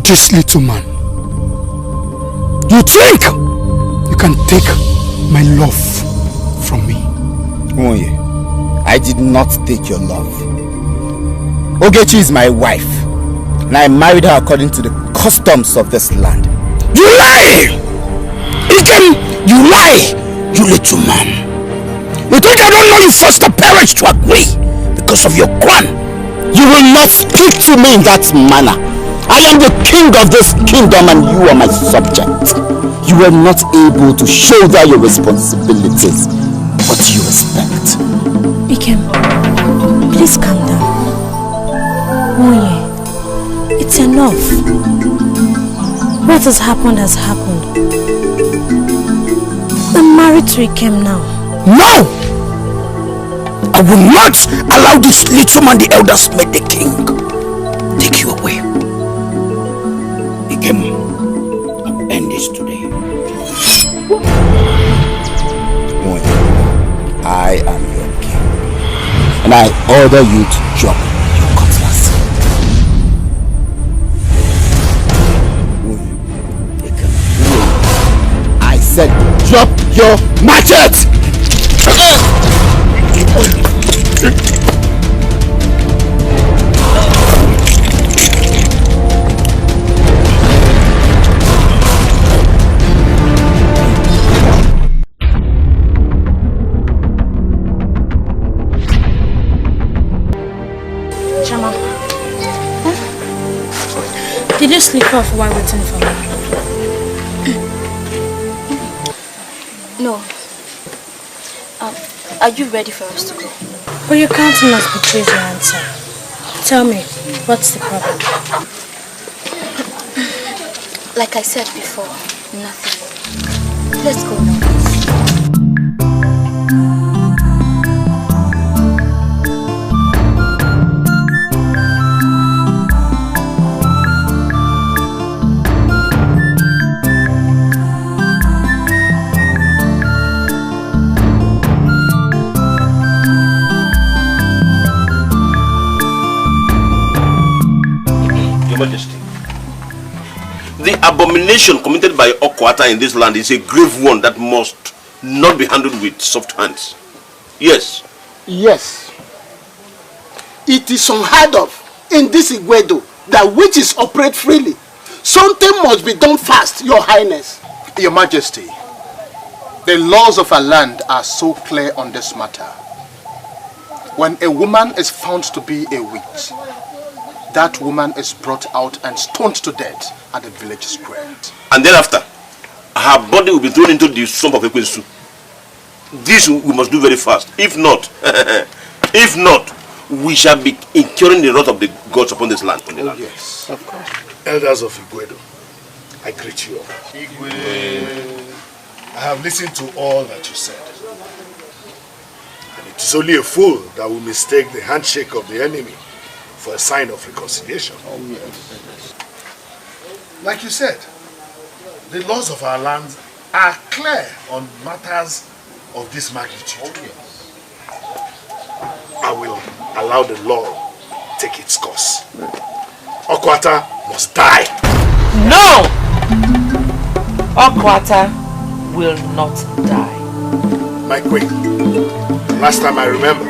this little man. You think you can take my love from me? Oye, I did not take your love. Okechi is my wife, and I married her according to the customs of this land. You lie! Ikem, you lie, you little man. You think I don't know you forced the parents to agree because of your crown? You will not speak to me in that manner. I am the king of this kingdom and you are my subject. You were not able to shoulder your responsibilities, but you respect. Ikem, please calm down. Oye, it's enough. What has happened has happened. I'm married to Ikem now. No! I will not allow this little man, the elders, made the king, take you away. Ikem, I'll end this today. I am your king, and I order you to drop your cutlass. I said drop your machete! Chama, did you sleep off while waiting for me? No. Are you ready for us to go? But your countenance betrays your answer. Tell me, what's the problem? Like I said before, nothing. Let's go now. Majesty, the abomination committed by Okwata in this land is a grave one that must not be handled with soft hands. Yes. Yes. It is unheard of in this Igwedo that witches operate freely. Something must be done fast, Your Highness. Your Majesty, the laws of our land are so clear on this matter. When a woman is found to be a witch, that woman is brought out and stoned to death at the village square. And thereafter, her body will be thrown into the swamp of Ekwesu. This we must do very fast. If not, we shall be incurring the wrath of the gods upon this land. Yes, of course. Elders of Igwedo, I greet you all. Igwe, I have listened to all that you said. And it is only a fool that will mistake the handshake of the enemy for a sign of reconciliation. Oh, yes. Like you said, the laws of our land are clear on matters of this magnitude. Oh, yes. I will allow the law take its course. Okwata must die. No! Okwata will not die. My queen, last time I remember,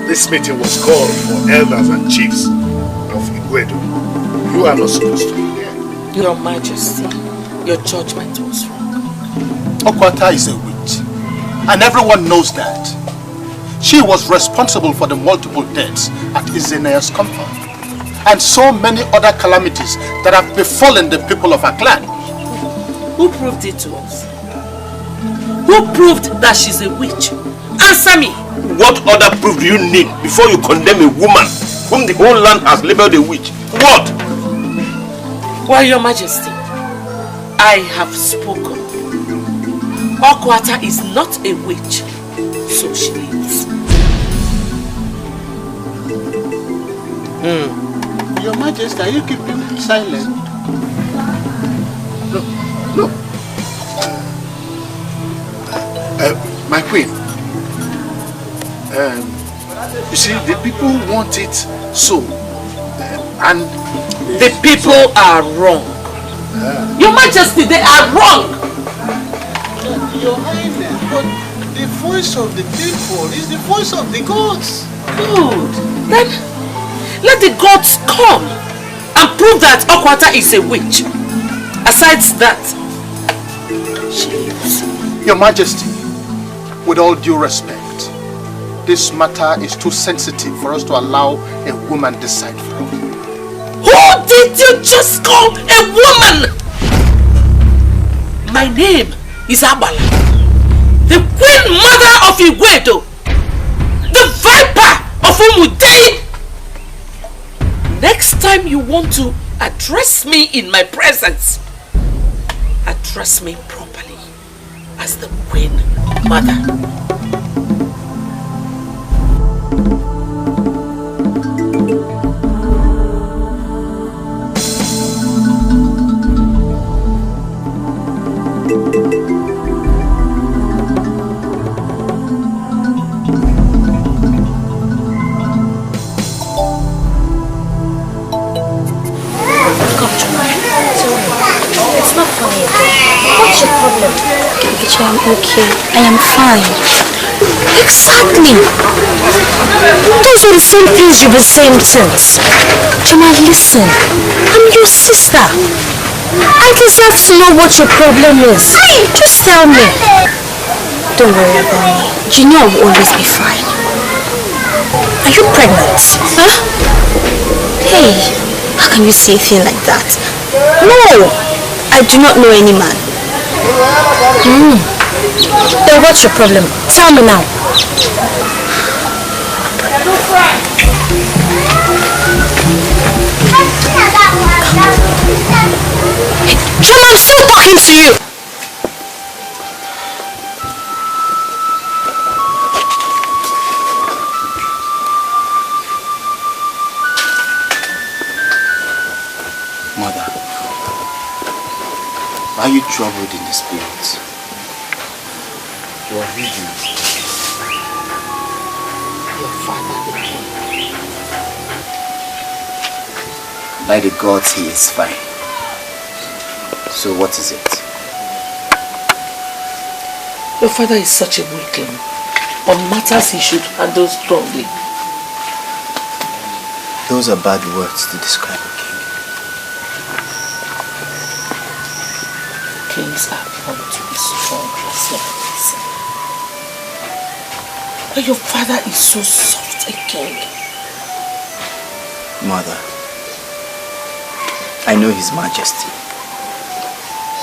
this meeting was called for elders and chiefs of Igwedo. You are not supposed to be here. Your Majesty, your judgment was wrong. Okwata is a witch, and everyone knows that. She was responsible for the multiple deaths at Ezenu's compound, and so many other calamities that have befallen the people of our clan. Who proved it to us? Who proved that she's a witch? Answer me! What other proof do you need before you condemn a woman whom the whole land has labeled a witch? What? Well, Your Majesty, I have spoken. Okwata is not a witch, so she lives. Your Majesty, are you keeping silent? No. My queen, you see, the people want it so, and the people are wrong. Your Majesty, they are wrong. Your Highness, but the voice of the people is the voice of the gods. Good. Then let the gods come and prove that Okwata is a witch. Aside that, she lives. Your Majesty, with all due respect, this matter is too sensitive for us to allow a woman decide for us. Who did you just call a woman? My name is Agbala, the queen mother of Igwedo, the viper of Umudei. Next time you want to address me in my presence, address me properly as the queen mother. What's your problem? Okechi, I'm okay. I am fine. Exactly. Those are the same things you've been saying since. Chuma, listen. I'm your sister. I deserve to know what your problem is. Just tell me. Don't worry about me. Junior will always be fine. Are you pregnant? Huh? Hey, how can you say a thing like that? No, I do not know any man. Then what's your problem? Tell me now. John, I'm still talking to you. Mother, are you troubled in the spirit? You are reading. Your father, the king. By the gods, he is fine. So what is it? Your father is such a weakling. On matters he should handle strongly. Those are bad words to describe a king. Kings are born to be strong as lions. But your father is so soft a king. Mother, I know His Majesty.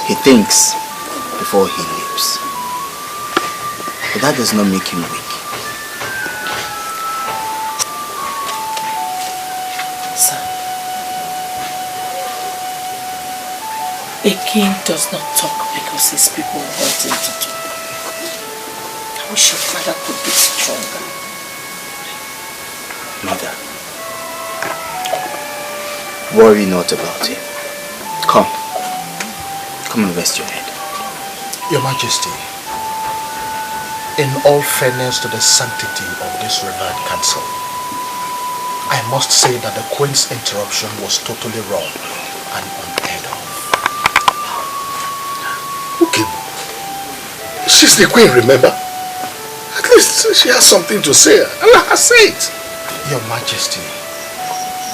He thinks before he leaps. But that does not make him weak. Sir, a king does not talk because his people want him to talk. I wish your father could be stronger. Mother, worry not about him. Come and rest your head. Your Majesty, in all fairness to the sanctity of this revered council, I must say that the Queen's interruption was totally wrong and unheard of. Okay. She's the queen, remember? At least she has something to say. And let her say it. Your Majesty,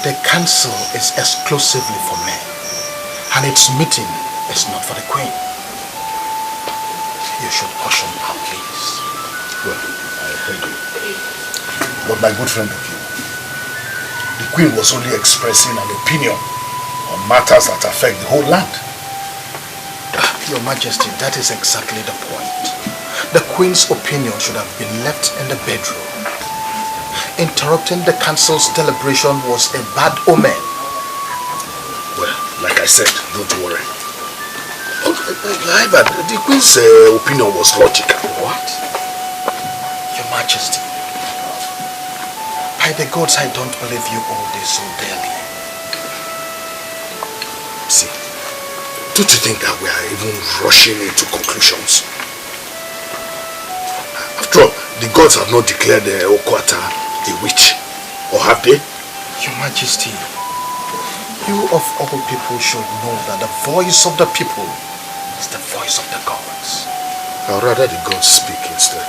the council is exclusively for men, and its meeting is not for the Queen. You should caution her, please. Well, I heard you. But my good friend of you, the Queen was only expressing an opinion on matters that affect the whole land. Your Majesty, that is exactly the point. The Queen's opinion should have been left in the bedroom. Interrupting the council's deliberation was a bad omen. Well, like I said, don't worry. However, the Queen's opinion was logical. What? Your Majesty, by the gods, I don't believe you all this so dearly. See, don't you think that we are even rushing into conclusions? After all, the gods have not declared Okwata a witch, or have they? Your Majesty, You of all people should know that the voice of the people is the voice of the gods. Or rather the gods speak instead.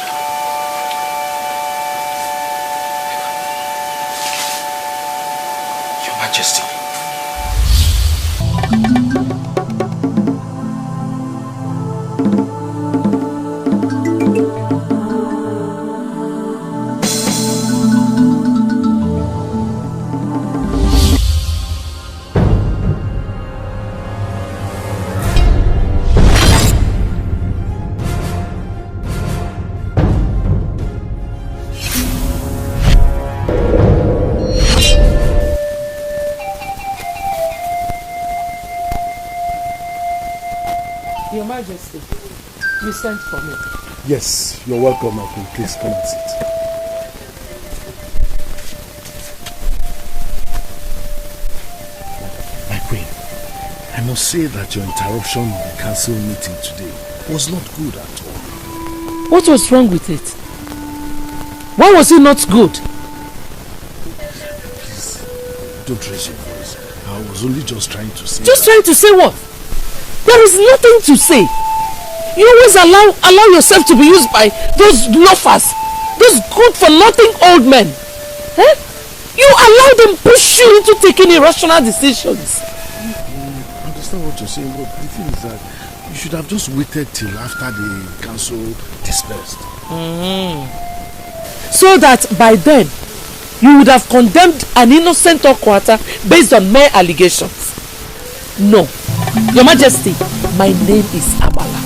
Your Majesty. Your Majesty, you sent for me. Yes, you're welcome, my queen. Please come and sit. My queen, I must say that your interruption of the council meeting today was not good at all. What was wrong with it? Why was it not good? Please, don't raise your voice. I was only just trying to say Trying to say what? There is nothing to say. You always allow yourself to be used by those loafers, those good-for-nothing old men. Eh? You allow them push you into taking irrational decisions. I understand what you're saying, but the thing is that you should have just waited till after the council dispersed. So that by then, you would have condemned an innocent Okwata based on mere allegations. No. Your Majesty, my name is Agbala,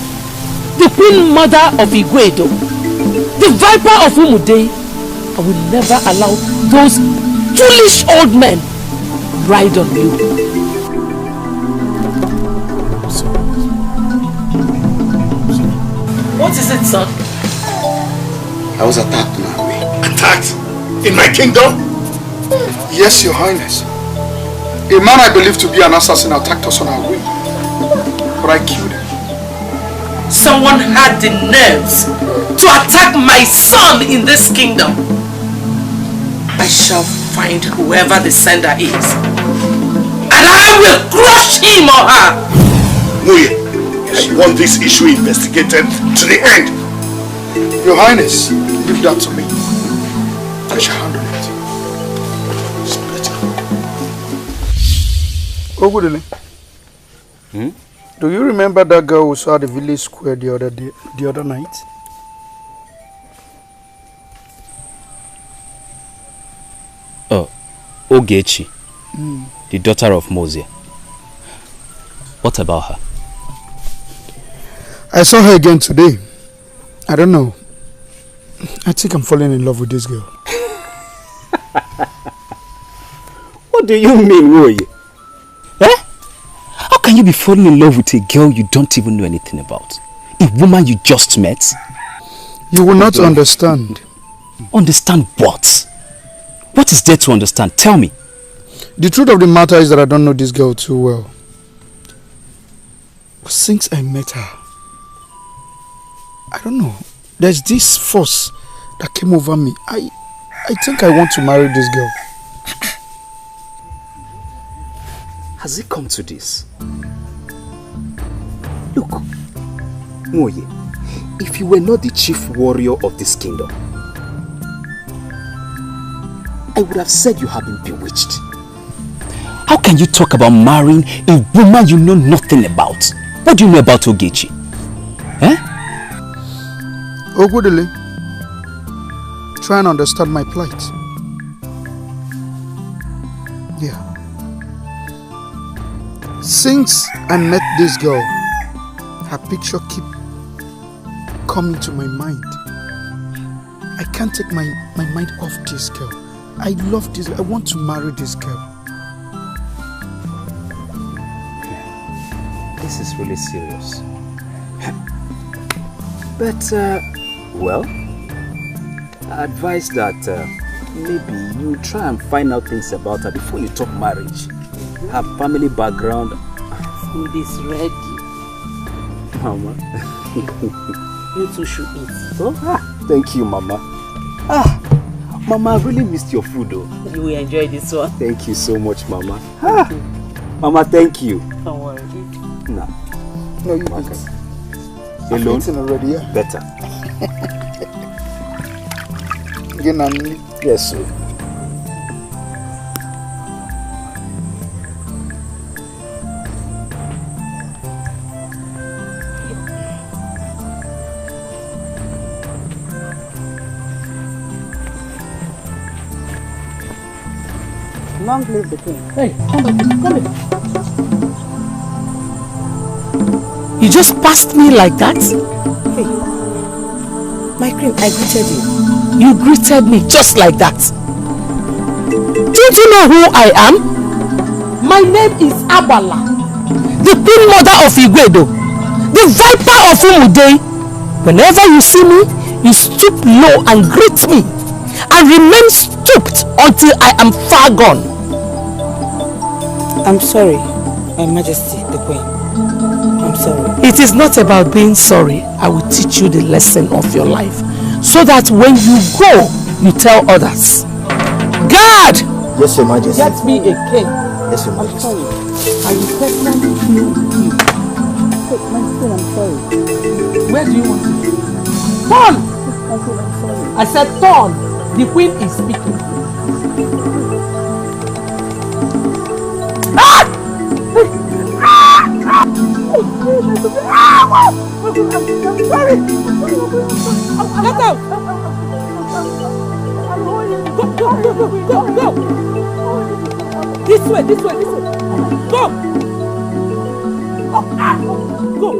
the Queen Mother of Igwedo, the Viper of Umude. I will never allow those foolish old men ride on you. What is it, son? I was attacked my way. Attacked? In my kingdom? Yes, Your Highness. A man I believe to be an assassin attacked us on our way. But I killed him. Someone had the nerves to attack my son in this kingdom. I shall find whoever the sender is, and I will crush him or her. Muye, I want this issue investigated to the end. Your Highness, leave that to me. I shall handle it. Ogudele. Do you remember that girl who saw at the village square the other night? Oh, Okechi, the daughter of Ngozi. What about her? I saw her again today. I don't know. I think I'm falling in love with this girl. What do you mean, Woye? Eh? How can you be falling in love with a girl you don't even know anything about? A woman you just met? You will not understand. Understand what? What is there to understand? Tell me. The truth of the matter is that I don't know this girl too well. But since I met her, I don't know. There's this force that came over me. I think I want to marry this girl. Has it come to this? Look, Ngozi, if you were not the chief warrior of this kingdom, I would have said you have been bewitched. How can you talk about marrying a woman you know nothing about? What do you know about Okechi? Eh? Ogudele, try and understand my plight. Yeah. Since I met this girl, her picture keep coming to my mind. I can't take my mind off this girl. I love this. I want to marry this girl. This is really serious. But, well, I advise that maybe you try and find out things about her before you talk marriage. Her family background. Food is ready. Mama. You two should eat. Oh, thank you, Mama. Mama, I really missed your food though. You will enjoy this one. Thank you so much, Mama. Mama, thank you. Don't worry. No. No, you okay. I've Alone? eaten already, yeah? Better. Yes, sir. Long live the king. Hey, come here. You just passed me like that? Hey, my queen, I greeted you. You greeted me just like that. Don't you know who I am? My name is Agbala, the queen mother of Igwedo, the viper of Umude. Whenever you see me, you stoop low and greet me, and remain stooped until I am far gone. I'm sorry, My Majesty, the Queen. I'm sorry. It is not about being sorry. I will teach you the lesson of your life, so that when you go, you tell others. God! Yes, Your Majesty. Get me a king. Yes, Your Majesty. I'm sorry. I will personally kill you. My queen, I'm sorry. Where do you want to go? Turn! I'm sorry. I said turn. The queen is speaking. Ah! I'm sorry. Get out! Go! This way. Go! Go!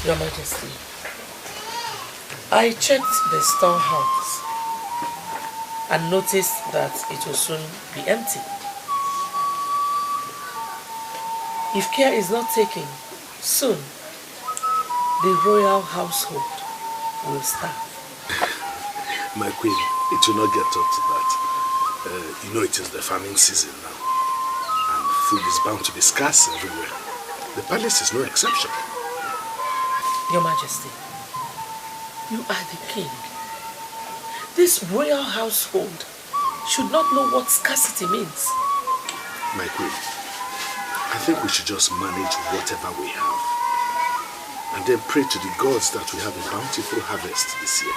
Your Majesty, I checked the storehouse and noticed that it will soon be empty. If care is not taken, soon the royal household will starve. My queen, it will not get up to that. You know it is the farming season now, and food is bound to be scarce everywhere. The palace is no exception. Your Majesty, you are the king. This royal household should not know what scarcity means. My queen, I think we should just manage whatever we have, and then pray to the gods that we have a bountiful harvest this year.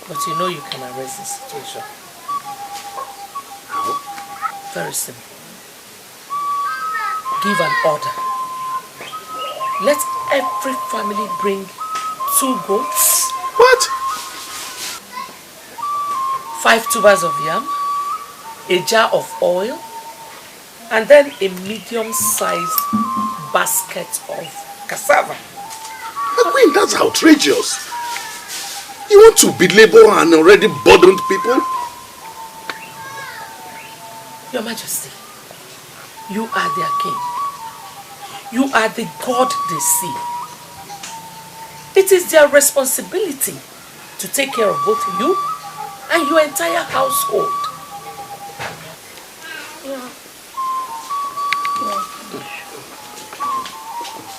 But you know you can arrest the situation. How? Very simple. Give an order. Let every family bring 2 goats. What? 5 tubers of yam, a jar of oil, and then a medium-sized basket of cassava. My queen, that's outrageous. You want to belabor an already burdened people? Your Majesty, you are their king. You are the God they see. It is their responsibility to take care of both you and your entire household. Yeah.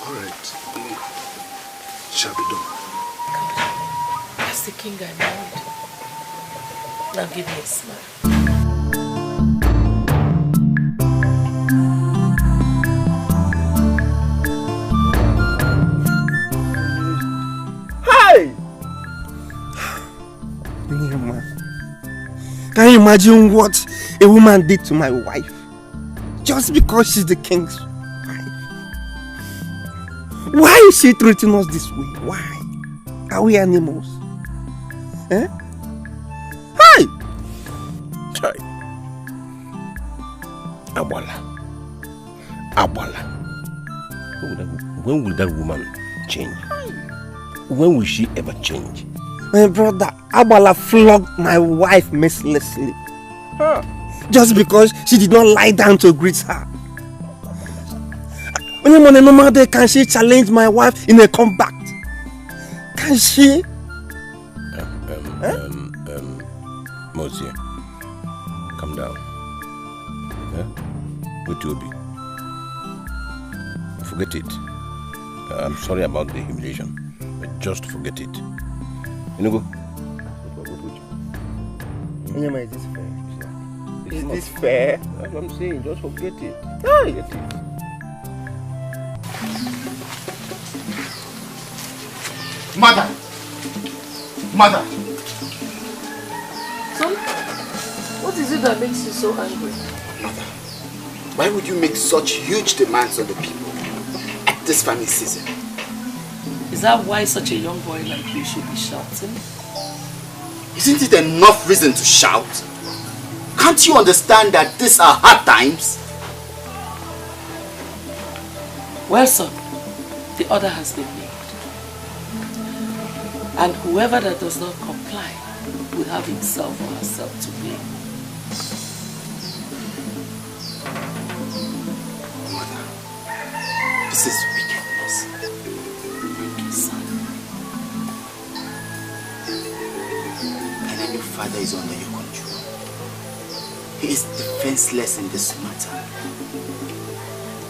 All right. It shall be done. That's the king I married. Now give me a smile. Can you imagine what a woman did to my wife? Just because she's the king's wife. Why is she treating us this way? Why? Are we animals? Eh? Hi! Chai. Agbala. When will that woman change? When will she ever change? My brother, Agbala flogged my wife mercilessly. Just because she did not lie down to greet her. Only on a normal day can she challenge my wife in a combat. Can she? Ngozi, calm down. What will be? Forget it. I'm sorry about the humiliation, but just forget it. You know, go. Onyema, is this fair? Is this fair? That's what I'm saying. Just forget it. Forget it. Mother! Mother! Son, what is it that makes you so angry? Mother, why would you make such huge demands on the people at this family season? Is that why such a young boy like you should be shouting? Isn't it enough reason to shout? Can't you understand that these are hard times? Well, son, the order has been made. And whoever that does not comply will have himself or herself to blame. Mother, this is wickedness. Wicked son. And your father is under your control. He is defenseless in this matter.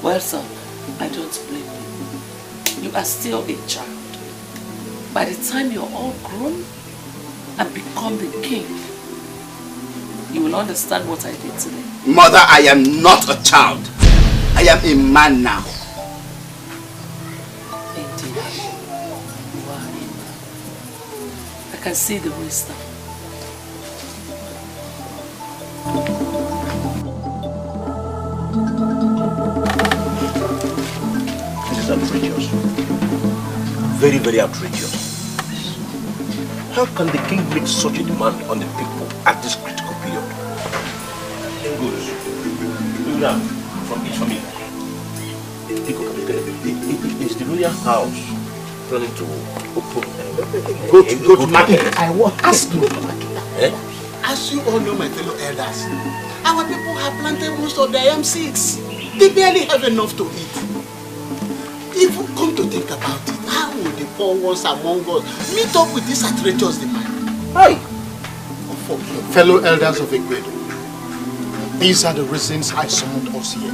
Well, son, I don't blame you. You are still a child. By the time you're all grown and become the king, you will understand what I did today. Mother, I am not a child. I am a man now. Indeed, you are a man. I can see the wisdom. This is outrageous. Very, very outrageous. How can the king make such a demand on the people at this critical period? Ngozi, from each family. Is the royal house planning to go to market? I will ask you. Eh? As you all know, my fellow elders, our people have planted most of their seeds. They barely have enough to eat. If you come to think about it, how will the poor ones among us meet up with this outrageous demand? Hi! Fellow elders of Igwedo, these are the reasons I summoned us here.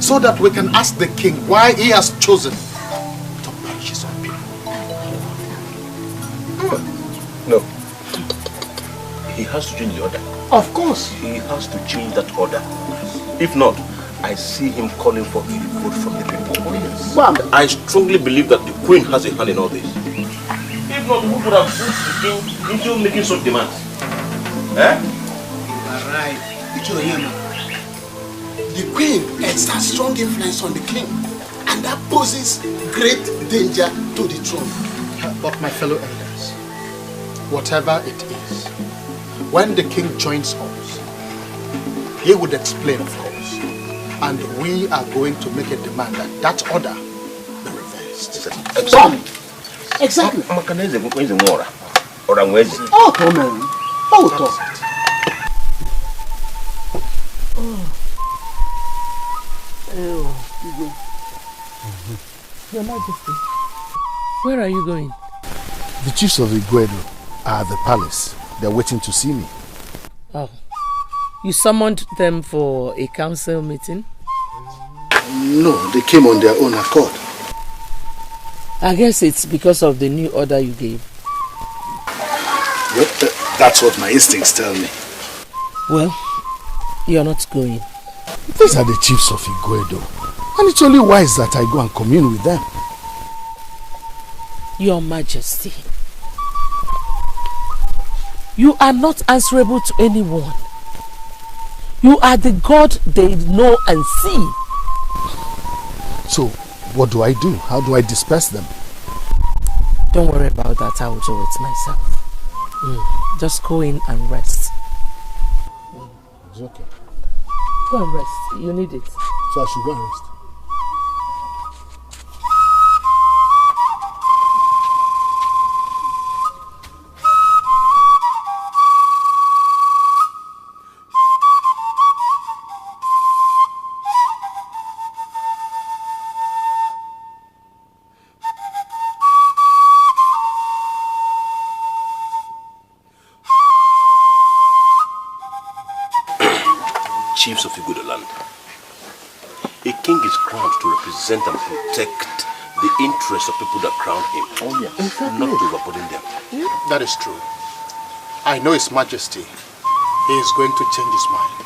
So that we can ask the king why he has chosen to punish his own people. No. He has to change the order. Of course. He has to change that order. If not, I see him calling for a vote from the people. Oh, yes. I strongly believe that the queen has a hand in all this. If not, who would have put the king into making such demands? Eh? You are right. The queen exerts strong influence on the king, and that poses great danger to the throne. But my fellow elders, whatever it is, when the king joins us, he would explain, of course, and we are going to make a demand that that order be reversed. Exactly. Oh, Tomen. Oh, Tomen. Your Majesty, where are you going? The chiefs of Igwedo are at the palace. They're waiting to see me. Oh, you summoned them for a council meeting? No, they came on their own accord. I guess it's because of the new order you gave. Well, that's what my instincts tell me. Well, you're not going. These are the chiefs of Igwedo, and it's only wise that I go and commune with them. Your Majesty, you are not answerable to anyone. You are the God they know and see. So, what do I do? How do I disperse them? Don't worry about that, I will do it myself. Just go in and rest. It's okay. Go and rest, you need it. So I should go and rest. Chiefs of Igwedo land. A king is crowned to represent and protect the interests of people that crown him. Oh, yes. Not to overburden them. That is true. I know His Majesty he is going to change his mind.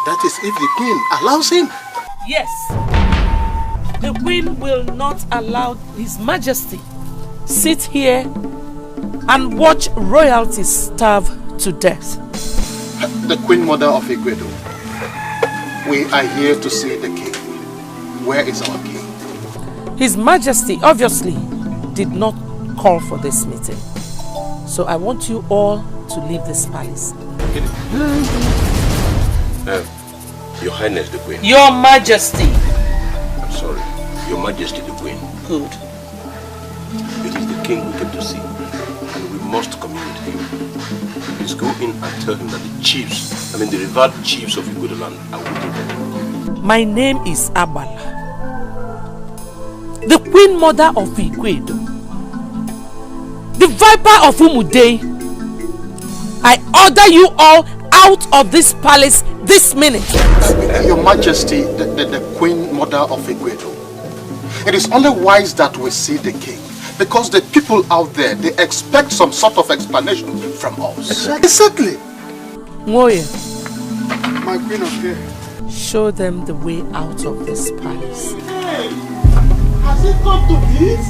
That is if the queen allows him. Yes. The queen will not allow His Majesty sit here and watch royalty starve to death. The Queen Mother of Igwedo, we are here to see the king. Where is our king? His Majesty obviously did not call for this meeting. So I want you all to leave this palace. Your Highness the Queen. Your Majesty. I'm sorry. Your Majesty the Queen. Good. It is the king we came to see, and we must commune with him. Please go in and tell him that the revered chiefs of Igwedo land are waiting for him. My name is Agbala, the Queen Mother of Igwedo, the Viper of Umude. I order you all out of this palace this minute. Your Majesty, the Queen Mother of Igwedo, it is only wise that we see the king, because the people out there, they expect some sort of explanation from us. Exactly. Ngozi, my queen of here. show them the way out of this palace. Hey, has it come to this?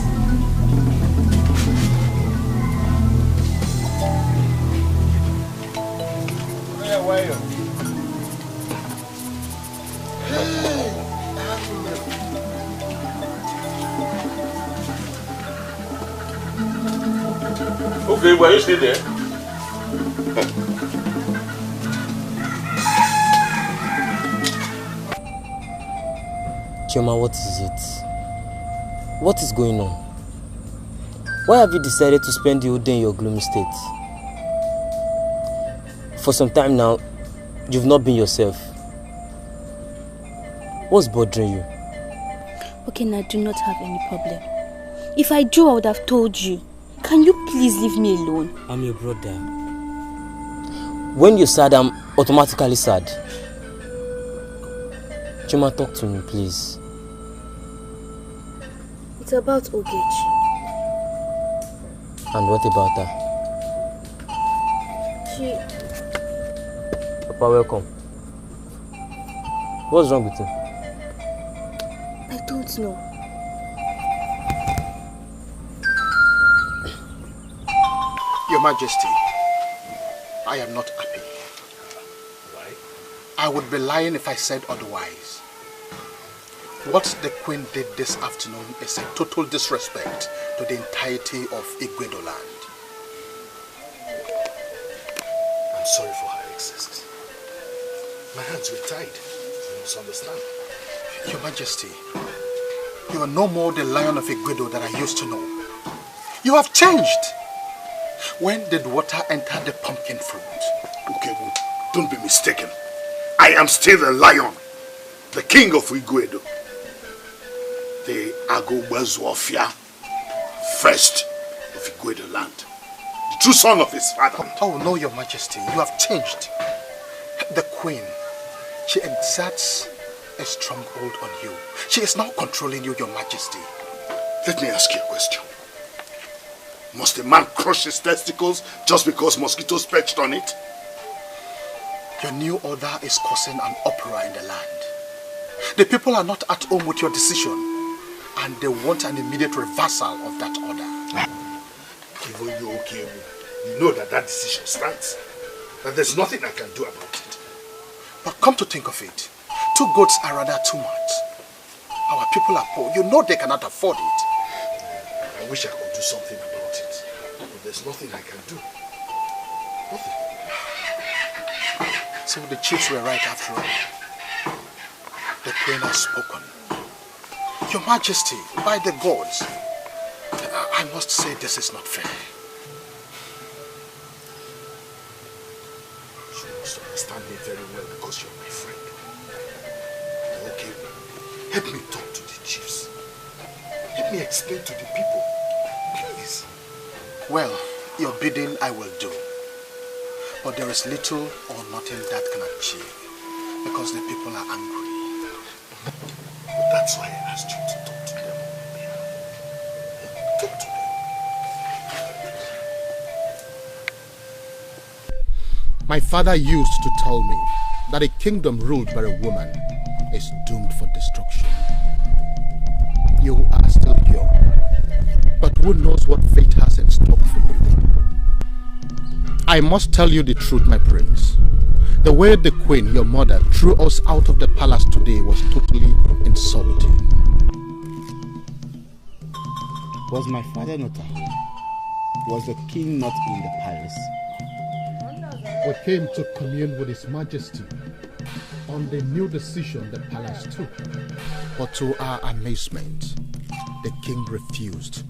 Okay, were you still there? Chioma, what is it? What is going on? Why have you decided to spend the whole day in your gloomy state? For some time now, you've not been yourself. What's bothering you? Okay, now do not have any problem. If I do, I would have told you. Can you please leave me alone? I'm your brother. When you're sad, I'm automatically sad. Chioma, talk to me, please. It's about Okechi. And what about her? She... Papa, welcome. What's wrong with you? I don't know. Your Majesty, I am not happy. Why? I would be lying if I said otherwise. What the Queen did this afternoon is a total disrespect to the entirety of Igwedo land. I'm sorry for her excesses. My hands were tied. You must understand. Your Majesty, you are no more the Lion of Igwedo that I used to know. You have changed. When did water enter the pumpkin fruit? Okay, well, don't be mistaken. I am still the lion, the king of Igwedo. The Agobazwafia, first of Igwedo land. The true son of his father. Oh no, Your Majesty, you have changed. The Queen, she exerts a stronghold on you. She is now controlling you, Your Majesty. Let me ask you a question. Must a man crush his testicles just because mosquitoes perched on it? Your new order is causing an uproar in the land. The people are not at home with your decision, and they want an immediate reversal of that order. Even you, okay, you know that decision stands. That there's nothing I can do about it. But come to think of it, 2 goats are rather too much. Our people are poor. You know they cannot afford it. I wish I could do something about it. But there's nothing I can do. Nothing. So the chiefs were right after all. The Queen has spoken. Your Majesty, by the gods, I must say this is not fair. You must understand me very well because you're my friend. Okay, help me talk to the chiefs. Help me explain to the people. Please. Well, your bidding I will do. But there is little or nothing that can achieve because the people are angry. But that's why I asked you to talk to them. Talk to them. My father used to tell me that a kingdom ruled by a woman is doomed for destruction. You are still young, but who knows what fate has in store for you? I must tell you the truth, my prince. The way the queen, your mother, threw us out of the palace today was totally insulting. Was my father not at home? Was the king not in the palace? We came to commune with His Majesty on the new decision the palace took. But to our amazement, the king refused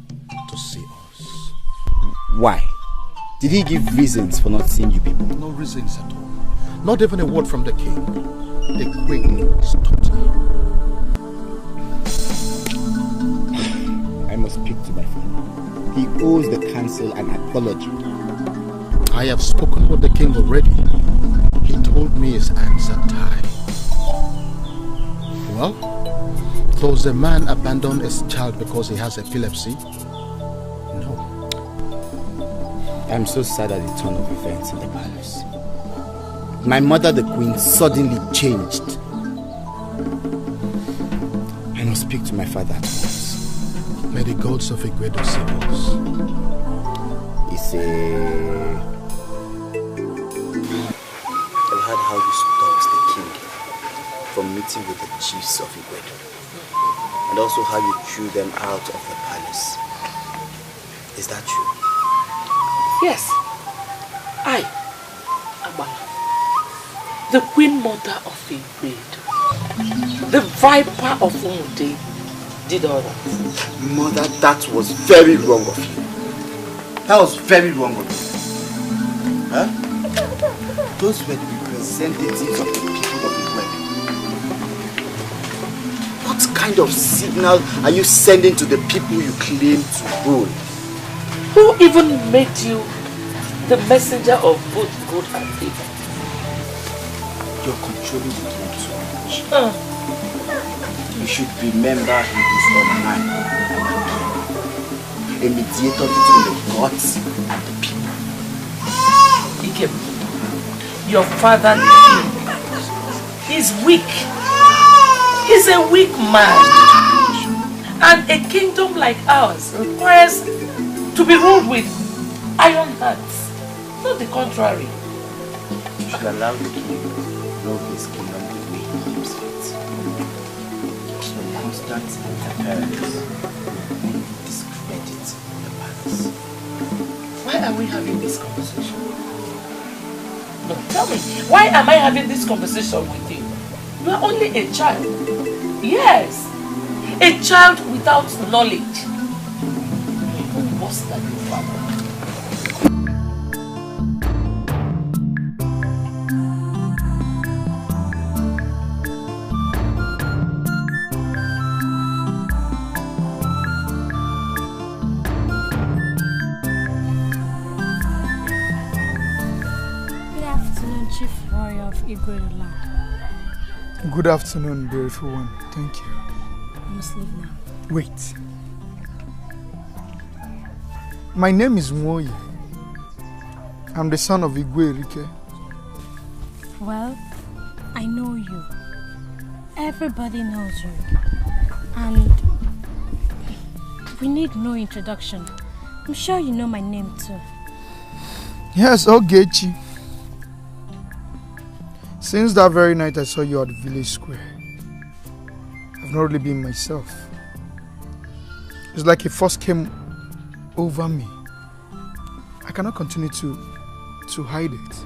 to see us. Why? Did he give reasons for not seeing you people? No reasons at all. Not even a word from the king. The queen stopped me. I must speak to my father. He owes the council an apology. I have spoken with the king already. He told me his hands are tied. Well, does a man abandon his child because he has epilepsy? No. I'm so sad at the turn of events in the palace. My mother, the queen, suddenly changed. I must speak to my father at once. May the gods of Igwedo save us. I heard how you stopped the king from meeting with the chiefs of Igwedo, and also how you threw them out of the palace. Is that true? Yes. I, Agbala, the queen mother of Igwedo, the viper of Umude, did all that. Mother, that was very wrong of you. That was very wrong of you. Huh? Those were the representatives of the people of Igwedo. What kind of signal are you sending to the people you claim to rule? Who even made you the messenger of both good and evil? You're controlling the king too much. You should remember he is a man, a mediator between the gods and the people. Ikem, your father is weak. He's a weak man. And a kingdom like ours requires to be ruled with iron hands, not the contrary. You should allow the king to rule his kingdom the way he deems fit. Your constant interference will discredit the palace. Why are we having this conversation? No, tell me, why am I having this conversation with you? You are only a child. Yes, a child without knowledge. Even worse than your father. Good afternoon, beautiful one. Thank you. I must leave now. Wait. My name is Ngozi. I'm the son of Igwe Rike. Well, I know you. Everybody knows you. And we need no introduction. I'm sure you know my name too. Yes, Okechi. Since that very night I saw you at the village square, I've not really been myself. It's like a force came over me. I cannot continue to hide it.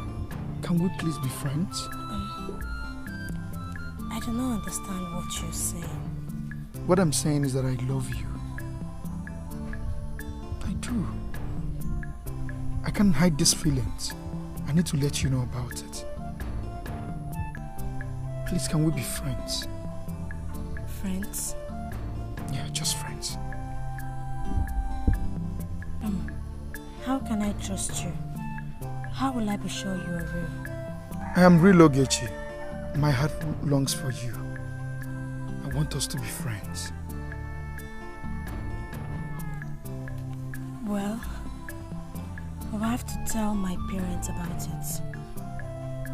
Can we please be friends? I do not understand what you're saying. What I'm saying is that I love you. I do. I can't hide these feelings. I need to let you know about it. Please, can we be friends? Friends? Yeah, just friends. How can I trust you? How will I be sure you are real? I am real, Okechi. My heart longs for you. I want us to be friends. Well, I'll have to tell my parents about it.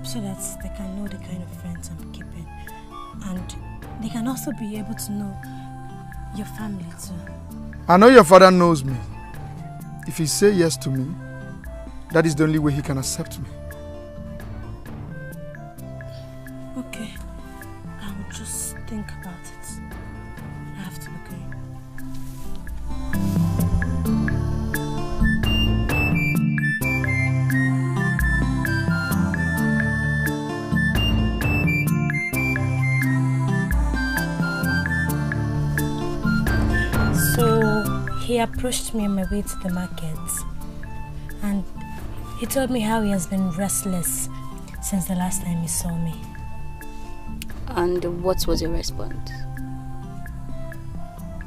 so that they can know the kind of friends I'm keeping. And they can also be able to know your family too. I know your father knows me. If he say yes to me, that is the only way he can accept me. Okay. I will just think about it. I have to be going. He approached me on my way to the market and he told me how he has been restless since the last time he saw me. And what was your response?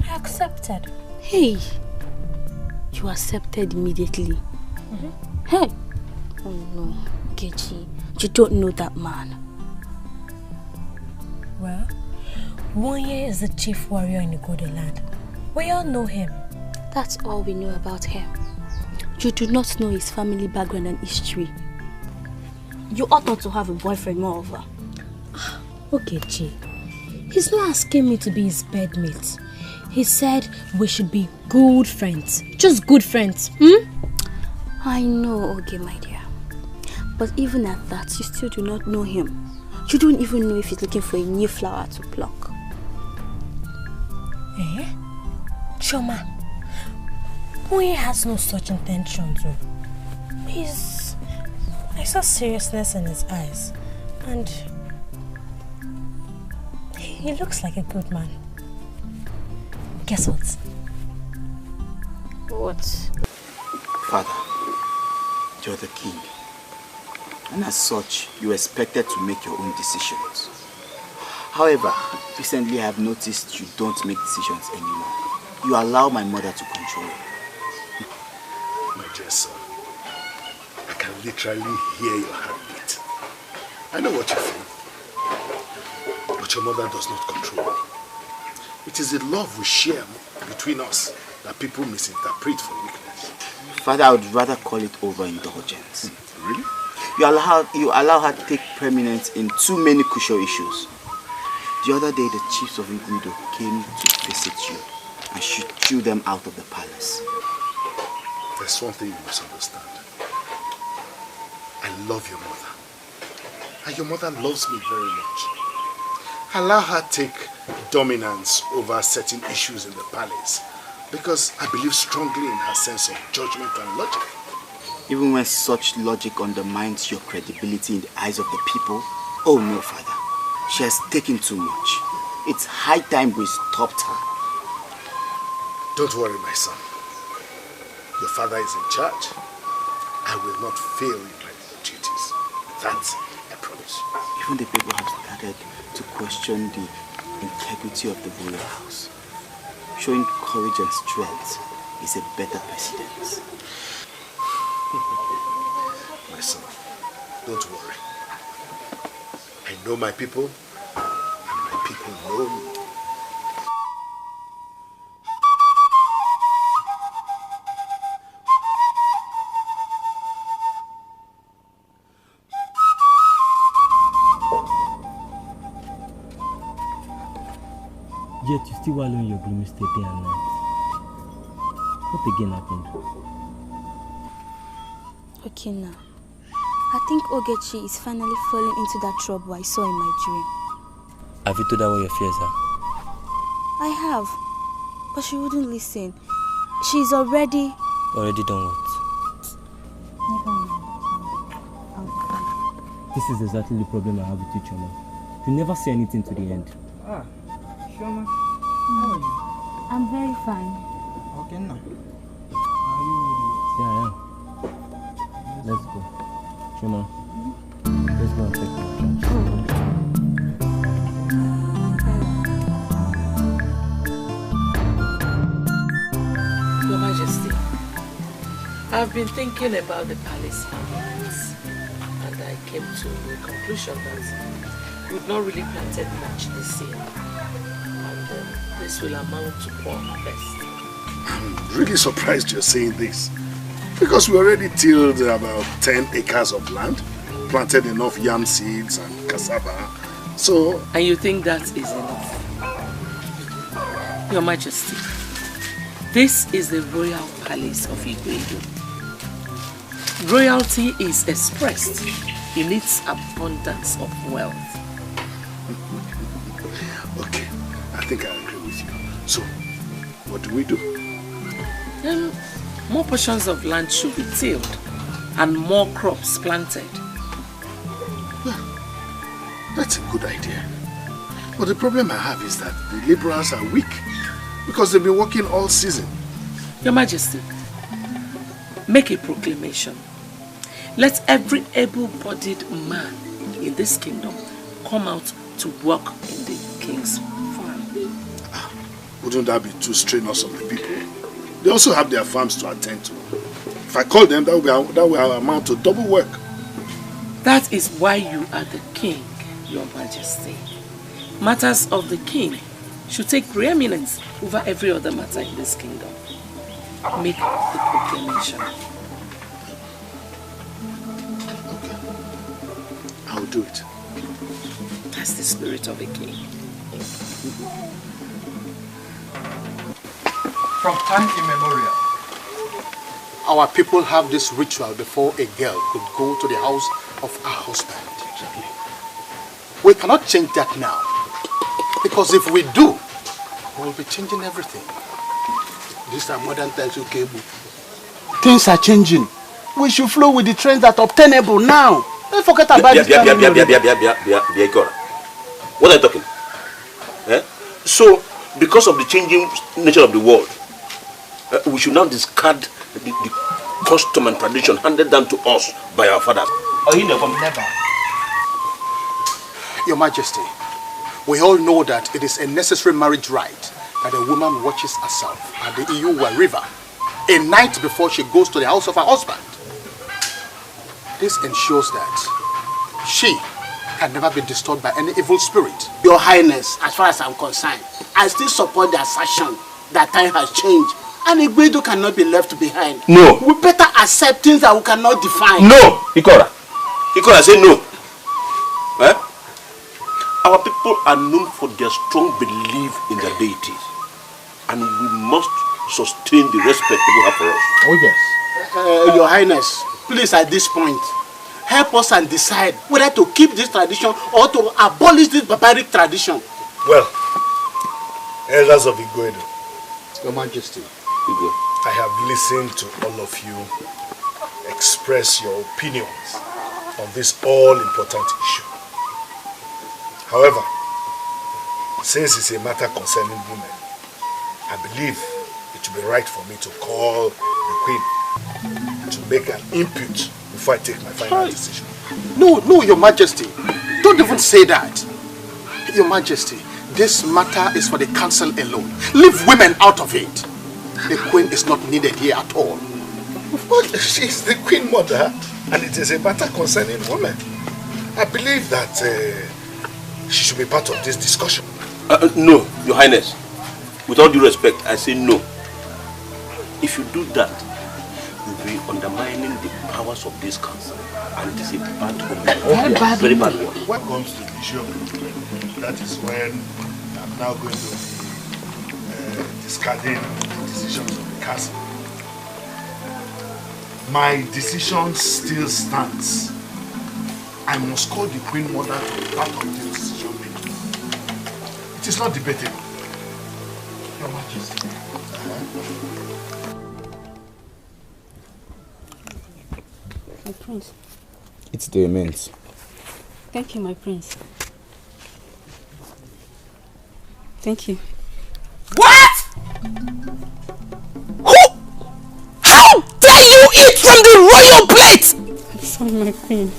I accepted. Hey, you accepted immediately. Hey, oh no, Okechi, you don't know that man. Well, Wonye is the chief warrior in Igodo land. We all know him. That's all we know about him. You do not know his family background and history. You ought not to have a boyfriend, moreover. Okechi, he's not asking me to be his bedmate. He said we should be good friends. Just good friends. I know, okay, my dear. But even at that, you still do not know him. You don't even know if he's looking for a new flower to pluck. Eh? Choma, Wonye has no such intentions. I saw seriousness in his eyes. And he looks like a good man. Guess what? What? Father, you're the king. And as such, you're expected to make your own decisions. However, recently I have noticed you don't make decisions anymore. You allow my mother to control you. My dear son, I can literally hear your heartbeat. I know what you feel. But your mother does not control me. It is the love we share between us that people misinterpret for weakness. Father, I would rather call it overindulgence. Really? You allow her to take preeminence in too many crucial issues. The other day, the chiefs of Igwido came to visit you and shoo them out of the palace. There's one thing you must understand. I love your mother. And your mother loves me very much. Allow her take dominance over certain issues in the palace because I believe strongly in her sense of judgment and logic. Even when such logic undermines your credibility in the eyes of the people? Oh no, Father. She has taken too much. It's high time we stopped her. Don't worry, my son. Your father is in charge. I will not fail in my duties. That I promise. Even the people have started to question the integrity of the royal house. Showing courage and strength is a better precedent. My son, don't worry. I know my people, and my people know me. Yet you still wallow in your gloomy state day and night. What again happened? Okay, now. I think Okechi is finally falling into that trouble I saw in my dream. Have you told her what your fears are? I have, but she wouldn't listen. She's already... Already done what? Never mind. This is exactly the problem I have with you, Choma. You never say anything to the end. Choma, how are you? I'm very fine. Okay, now. Yeah, I am. Let's go. Choma, let's go and check my church. Your Majesty, I've been thinking about the palace plans, and I came to the conclusion that we've not really planted much this year, and this will amount to poor harvest. I'm really surprised you're saying this, because we already tilled about 10 acres of land. planted enough yam seeds and cassava. So... And you think that is enough? Your Majesty, this is the royal palace of Igwedo. Royalty is expressed in its abundance of wealth. Okay, I think I agree with you. So, what do we do? More portions of land should be tilled and more crops planted. Well, that's a good idea. But the problem I have is that the laborers are weak because they've been working all season. Your Majesty, make a proclamation. Let every able-bodied man in this kingdom come out to work in the king's farm. Wouldn't that be too strenuous on the people? They also have their farms to attend to. If I call them, that will amount to double work. That is why you are the king, Your Majesty. Matters of the king should take preeminence over every other matter in this kingdom. Make the proclamation. Okay. I'll do it. That's the spirit of a king. From time immemorial, our people have this ritual before a girl could go to the house of her husband. We cannot change that now. Because if we do, we'll be changing everything. These are modern times, okay? Things are changing. We should flow with the trends that are obtainable now. Don't forget about this. What are you talking? So, because of the changing nature of the world, we should now discard the custom and tradition handed down to us by our fathers. Never. Your Majesty, we all know that it is a necessary marriage rite that a woman watches herself at the Iyuwa River a night before she goes to the house of her husband. This ensures that she can never be disturbed by any evil spirit. Your Highness, as far as I'm concerned, I still support the assertion that time has changed and Igwedo cannot be left behind. No. We better accept things that we cannot define. No, Ikora. Ikora, say no. Our people are known for their strong belief in their deities, and we must sustain the respect people have for us. Oh yes. Your Highness, please at this point, help us and decide whether to keep this tradition or to abolish this barbaric tradition. Well, elders of Igwedo, Your Majesty, I have listened to all of you express your opinions on this all-important issue. However, since it's a matter concerning women, I believe it would be right for me to call the Queen to make an input before I take my final decision. No, Your Majesty. Don't even say that. Your Majesty, this matter is for the council alone. Leave women out of it. The Queen is not needed here at all. But she's the Queen Mother, and it is a matter concerning women. I believe that she should be part of this discussion. No, Your Highness. With all due respect, I say no. If you do that, you'll be undermining the powers of this council, and it is a bad omen. Very bad one. When it comes to the issue of the Queen, that is when I'm now going to be discarding the decisions of the council. My decision still stands. I must call the Queen Mother to be part of this decision making. It is not debatable. Your Majesty. My prince. It's the immense. Thank you, my prince. Thank you. What? Who? How dare you eat from the royal plate? I'm sorry, my queen.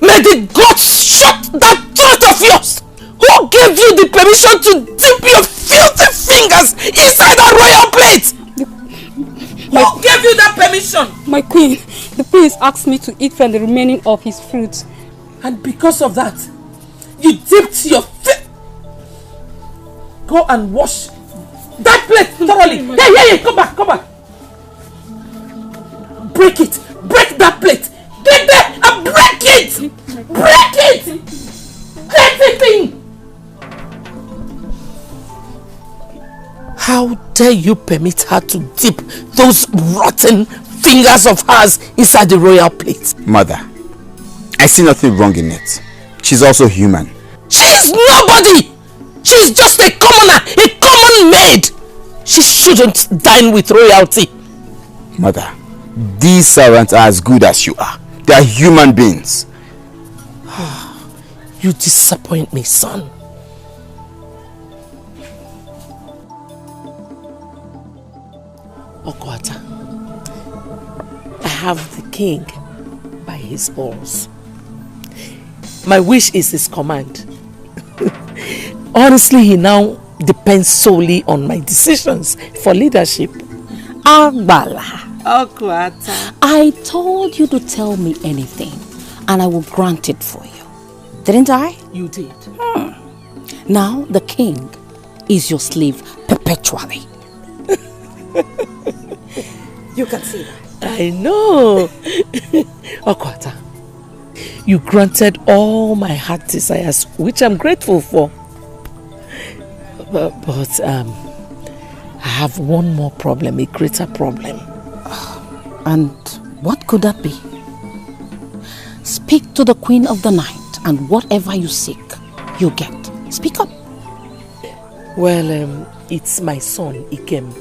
May the gods shut that throat of yours! Who gave you the permission to dip your filthy fingers inside that royal plate? Who gave you that permission? My queen, the prince asked me to eat from the remaining of his fruit. And because of that, you dipped your feet. Go and wash that plate thoroughly. Hey, come back. Break it. Break that plate. Get there and break it. Break it! Everything! How dare you permit her to dip those rotten fingers of hers inside the royal plate? Mother, I see nothing wrong in it. She's also human. She's nobody! She's just a commoner, a common maid! She shouldn't dine with royalty. Mother, these servants are as good as you are. They are human beings. You disappoint me, son. Okwata, I have the king by his balls. My wish is his command. Honestly, he now depends solely on my decisions for leadership. Agbala. Okwata. I told you to tell me anything and I will grant it for you. Didn't I? You did. Now the king is your slave perpetually. You can see that. I know. Okwata, you granted all my heart desires, which I'm grateful for. But I have one more problem, a greater problem. And what could that be? Speak to the Queen of the Night, and whatever you seek, you get. Speak up. Well, it's my son, Ikem.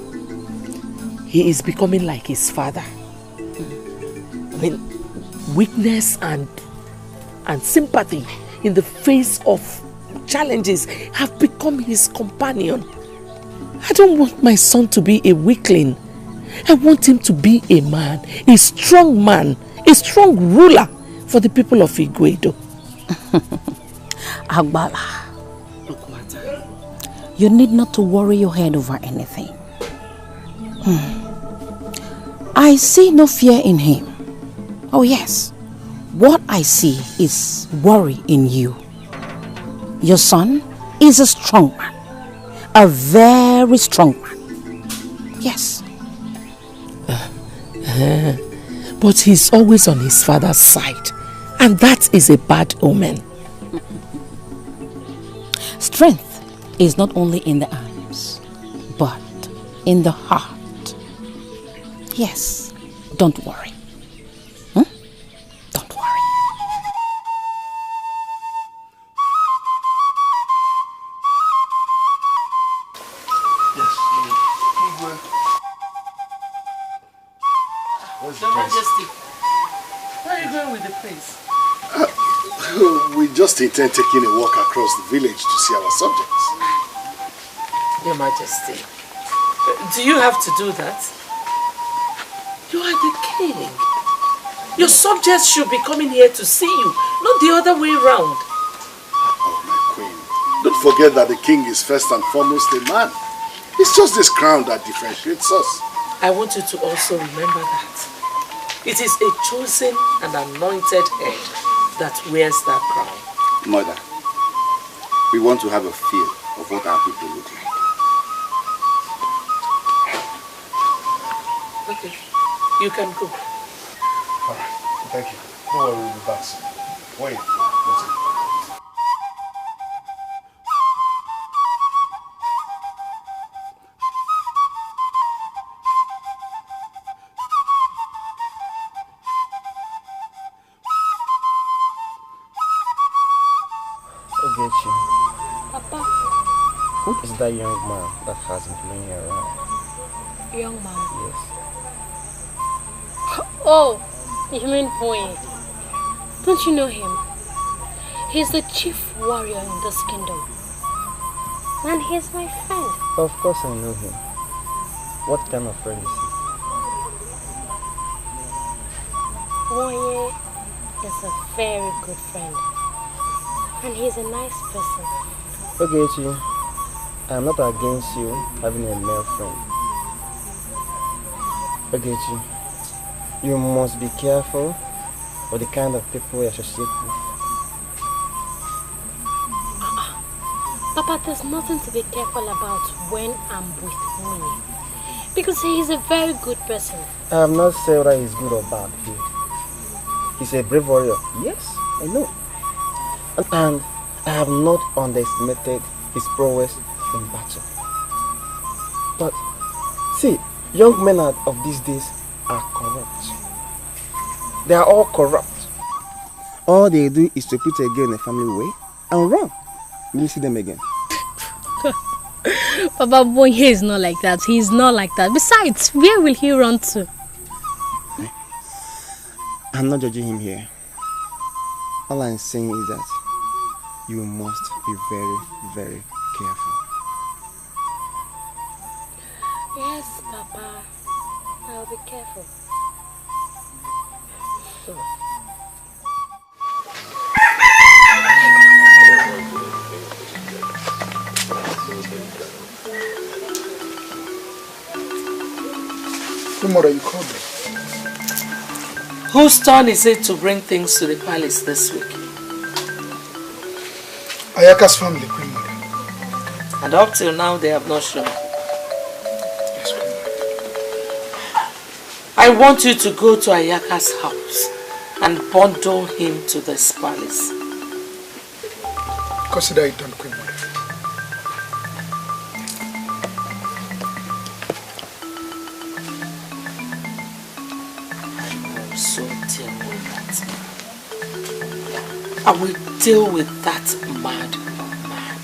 He is becoming like his father. I mean, weakness and sympathy in the face of challenges have become his companion. I don't want my son to be a weakling. I want him to be a man, a strong ruler for the people of Igwedo. Agbala, you need not to worry your head over anything. I see no fear in him. Oh yes, what I see is worry in you. Your son is a strong man, a very strong man. Yes. But he's always on his father's side, and that is a bad omen. Strength is not only in the arms, but in the heart. Yes, don't worry. Don't worry. Yes. Your Majesty, where are you going with the prince? We just intend taking a walk across the village to see our subjects. Your Majesty, do you have to do that? You are the king. Your subjects should be coming here to see you, not the other way round. Oh, my queen. Don't forget that the king is first and foremost a man. It's just this crown that differentiates us. I want you to also remember that. It is a chosen and anointed head that wears that crown. Mother, we want to have a feel of what our people look like. Okay, you can go. Alright, thank you. Don't worry, we'll be back soon. Wait, let's go. Okechi, Papa. who is that young man that has been playing you around? Young man. Yes. Oh, you mean Boy? Don't you know him? He's the chief warrior in this kingdom. And he's my friend. Of course I know him. What kind of friend is he? Boy is a very good friend. And he's a nice person. Okechi, I am not against you having a male friend. Okechi, you must be careful of the kind of people you associate with. Papa, there's nothing to be careful about when I'm with Winnie. Because he is a very good person. I have not said whether he's good or bad here. He's a brave warrior. Yes, I know. And I have not underestimated his prowess in battle. But see, young men of these days are corrupt. They are all corrupt. All they do is to put a girl in a family way and run. You will see them again. Papa boy, he is not like that. He is not like that. Besides, where will he run to? I'm not judging him here. All I'm saying is that you must be very, very careful. Yes, Papa. I'll be careful. Mother, you called me. Whose turn is it to bring things to the palace this week? Ayaka's family, Queen Mother. And up till now, they have not shown. Yes, Queen Mother. I want you to go to Ayaka's house and bundle him to this palace. Consider it done, Queen Mother. I will deal with that mad man.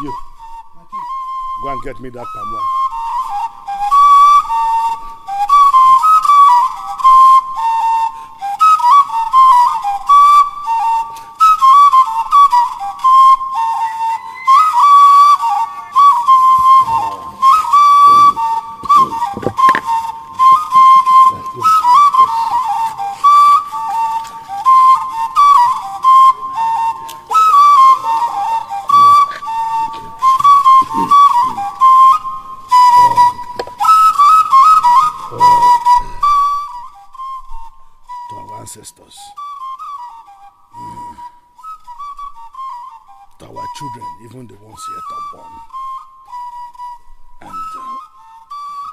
You. Go and get me that palm wine. Ancestors, to our children, even the ones yet unborn, and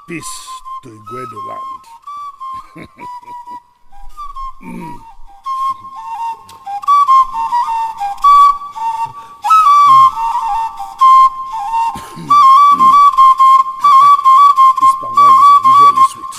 peace to Igwedo land. This palm wine is unusually sweet.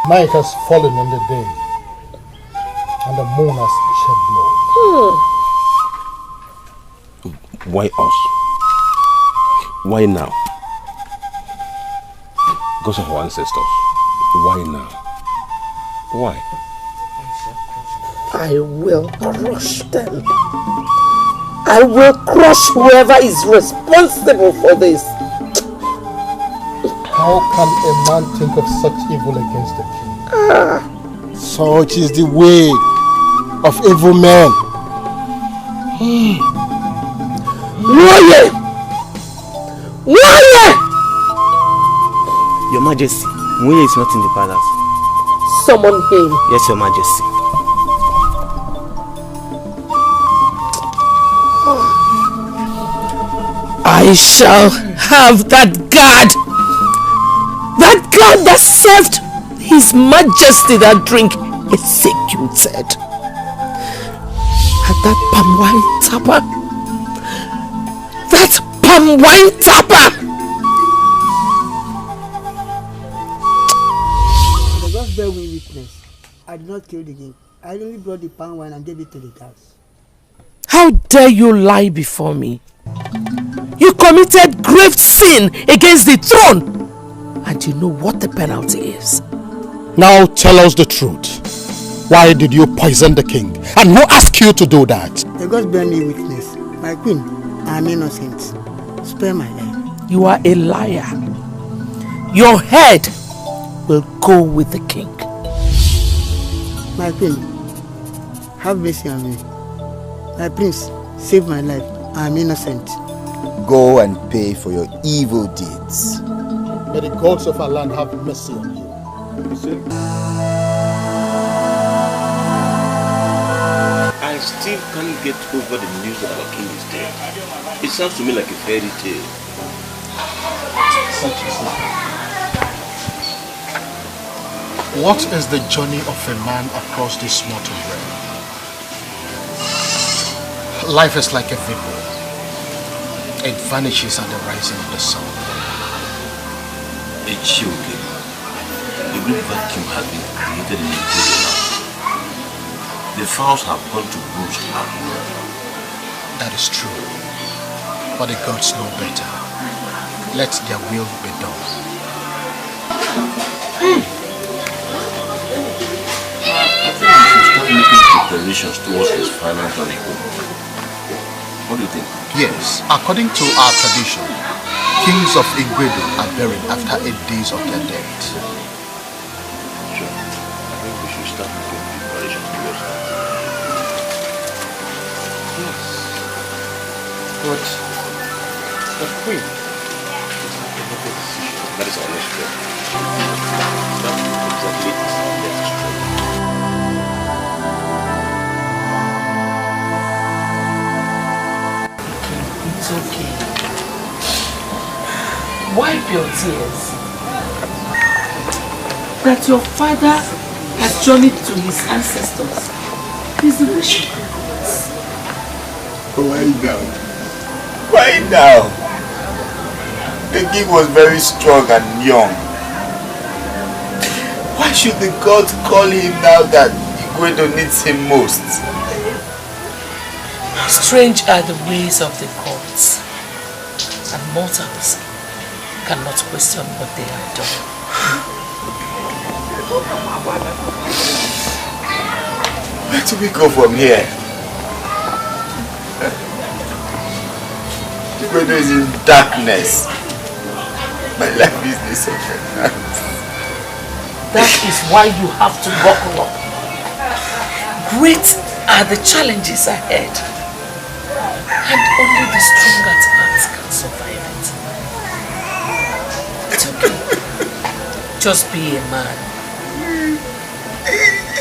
Night has fallen on the day, and the moon has shed blood. Why us? Why now? Because of our ancestors. Why now? Why? I will crush them. I will crush whoever is responsible for this. How can a man think of such evil against the king? Such is the way of evil men. Warrior! Warrior! Majesty, Nwunye is not in the palace. Summon him. Yes, Your Majesty. I shall have that guard. That guard that served His Majesty that drink executed. And that palm wine tapper. That palm wine tapper. Just bear with witness. I did not kill the king. I only brought the palm wine and gave it to the guards. How dare you lie before me? You committed grave sin against the throne. And you know what the penalty is. Now tell us the truth. Why did you poison the king? And who asked you to do that? The gods bear me witness. My queen, I am innocent. Spare my life. You are a liar. Your head will go with the king. My queen, have mercy on me. My prince, save my life. I am innocent. Go and pay for your evil deeds. May the gods of our land have mercy on you. I still can't get over the news that our king is dead. It sounds to me like a fairy tale. What is the journey of a man across this mortal realm? Life is like a vapor. It vanishes at the rising of the sun. A choke. A great vacuum has been created in the world. The fowls have gone to roost now. That is true. But the gods know better. Let their will be done. I think we should start making preparations towards his final journey home. What do you think? Yes, according to our tradition, kings of Igwedo are buried after 8 days of their death. Sure. I think we should start making preparations towards that. Yes. But the queen is not a good decision. That is our next step. That exactly is our next step. It's okay. Wipe your tears. That your father has journeyed to his ancestors is the wish of the gods. Why now? Why now? The king was very strong and young. Why should the gods call him now that Igwedo needs him most? Strange are the ways of the gods, and mortals cannot question what they have done. Where do we go from here? Igwedo is in darkness. My life is disorganized. That is why you have to buckle up. Great are the challenges ahead. And only the strong at heart can survive it. It's okay. Just be a man.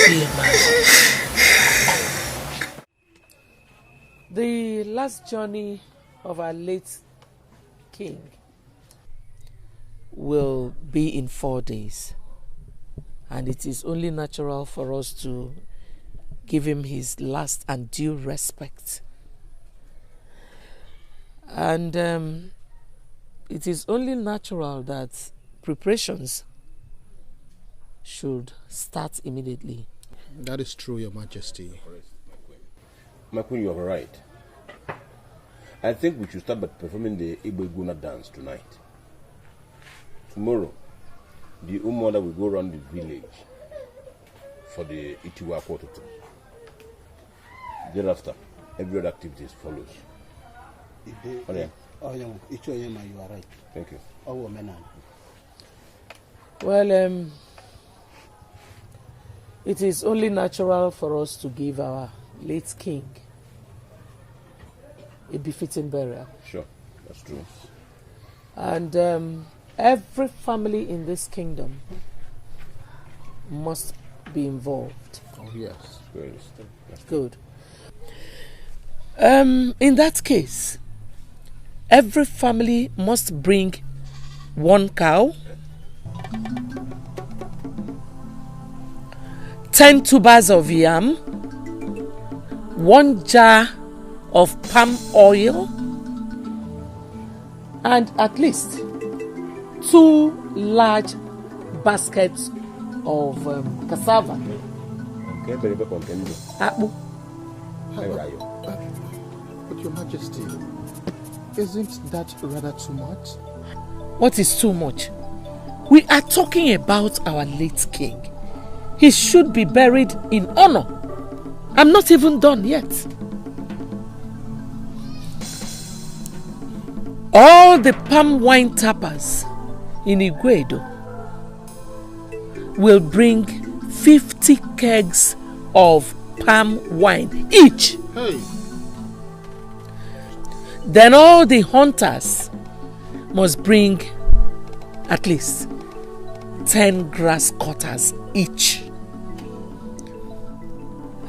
Be a man. The last journey of our late king will be in 4 days. And it is only natural for us to give him his last and due respect. And it is only natural that preparations should start immediately. That is true, Your Majesty. My queen, you are right. I think we should start by performing the Igbo dance tonight. Tomorrow, the Umoda will go around the village for the Itiwa Kototo. Thereafter, every other activity follows. Oh, yeah, you are right. Thank you. Well, it is only natural for us to give our late king a befitting burial. Sure, that's true. And Every family in this kingdom must be involved. Oh yes, Good. In that case, every family must bring 1 cow, 10 tubers of yam, 1 jar of palm oil, and at least 2 large baskets of cassava. Apple. But Your Majesty, isn't that rather too much? What is too much? We are talking about our late king. He should be buried in honor. I'm not even done yet. All the palm wine tappers in Igwedo will bring 50 kegs of palm wine each. Hey. Then all the hunters must bring at least 10 grass cutters each.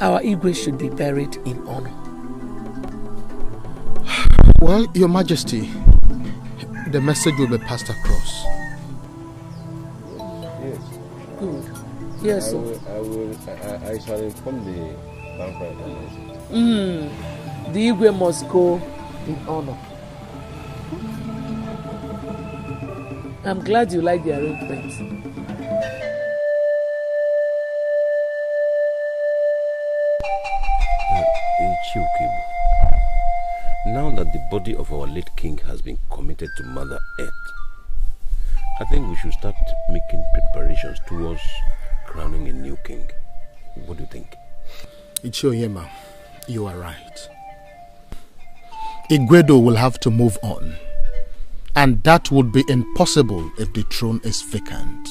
Our Igwe should be buried in honor. Well, Your Majesty, the message will be passed across. Yes. Good. Yes, I shall inform the banquet. The Igwe must go in honor. I'm glad you like the arrangement. Now that the body of our late king has been committed to Mother Earth, I think we should start making preparations towards crowning a new king. What do you think? Ichioyema, you are right. Igwedo will have to move on, and that would be impossible if the throne is vacant.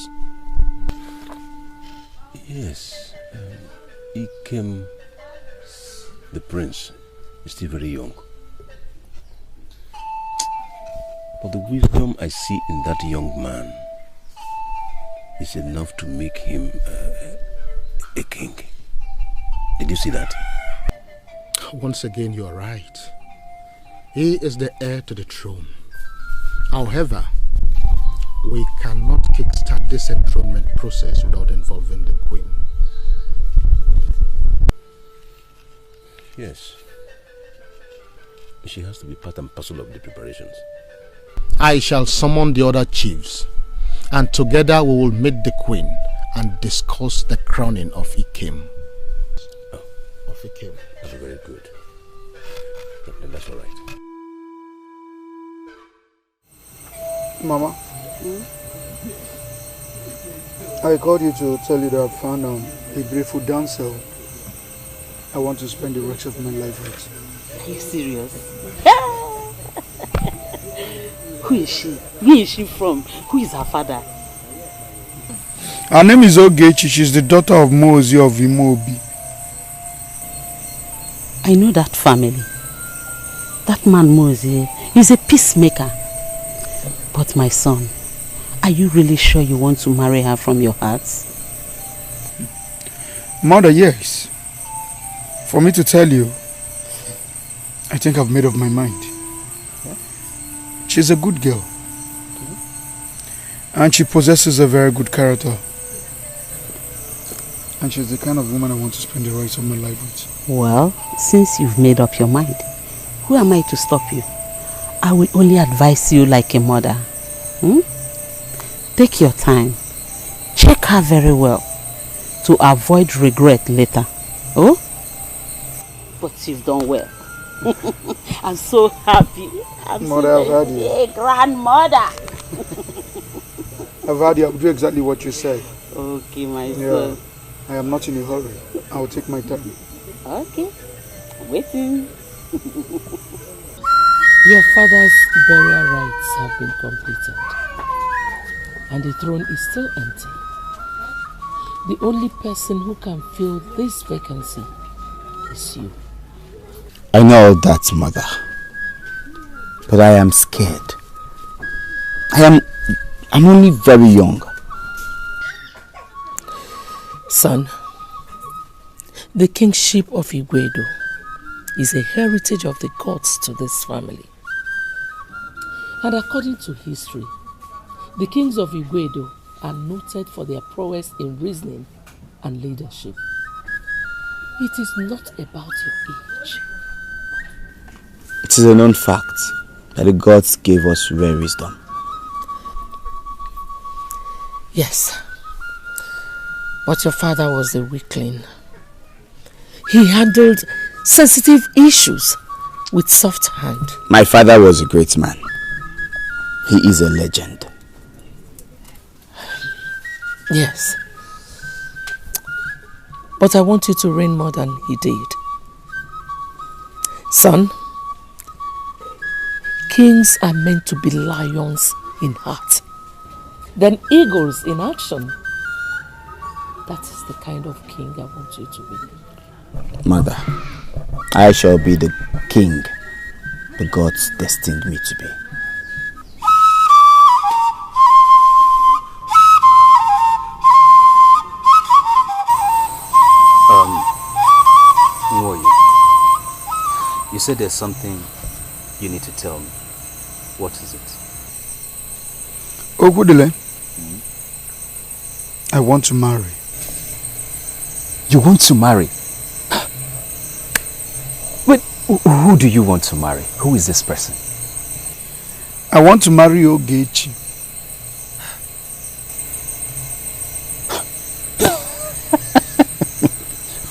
Yes, Ikem, the prince, is still very young. But the wisdom I see in that young man is enough to make him a king. Did you see that? Once again, you are right. He is the heir to the throne. However, we cannot kickstart this enthronement process without involving the queen. Yes. She has to be part and parcel of the preparations. I shall summon the other chiefs, and together we will meet the queen and discuss the crowning of Ikem. Oh. Of Ikem. That's very good. That's all right. Mama, I called you to tell you that I found a beautiful dancer I want to spend the rest of my life with. Are you serious? Who is she? Where is she from? Who is her father? Her name is Okechi. She's the daughter of Ngozi of Imobi. I know that family. That man Ngozi is a peacemaker. But my son, are you really sure you want to marry her from your heart? Mother, yes. For me to tell you, I think I've made up my mind. She's a good girl. And she possesses a very good character. And she's the kind of woman I want to spend the rest of my life with. Well, since you've made up your mind, who am I to stop you? I will only advise you like a mother. Take your time. Check her very well to avoid regret later. Oh? But you've done well. I'm so happy. Mother, I've heard you. A grandmother. I've heard you. I'll do exactly what you say. Okay, my son. I am not in a hurry. I'll take my time. Okay. Waiting. Your father's burial rites have been completed, and the throne is still empty. The only person who can fill this vacancy is you. I know that, Mother, but I am scared. I am I'm only very young. Son, the kingship of Igwedo is a heritage of the gods to this family. And according to history, the kings of Igwedo are noted for their prowess in reasoning and leadership. It is not about your age. It is a known fact that the gods gave us rare wisdom. Yes, but your father was a weakling. He handled sensitive issues with soft hand. My father was a great man. He is a legend. Yes. But I want you to reign more than he did. Son, kings are meant to be lions in heart, then eagles in action. That is the kind of king I want you to be. Mother, I shall be the king the gods destined me to be. You said there's something you need to tell me. What is it? Ogudele, I want to marry. You want to marry? Wait, who do you want to marry? Who is this person? I want to marry Okechi.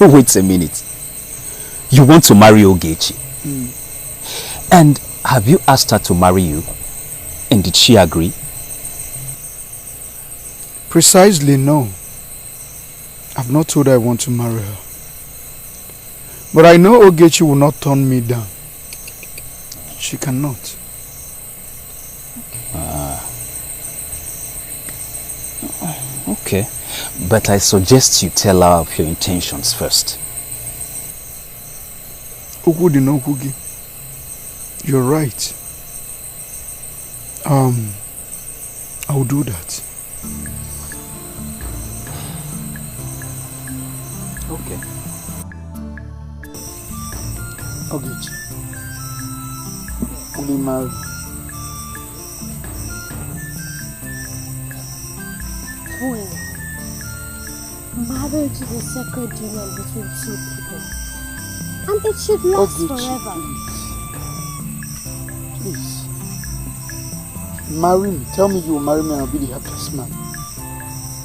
Wait a minute. You want to marry Okechi? And have you asked her to marry you? And did she agree? Precisely, no. I've not told her I want to marry her. But I know Okechi will not turn me down. She cannot. Okay. But I suggest you tell her of your intentions first. Okudi no Kugi. You're right. I'll do that. Okay. Okechi, will you marry? Well, marriage is a sacred union between two people. And it should last forever. Please. Marry me. Tell me you will marry me and I'll be the happiest man.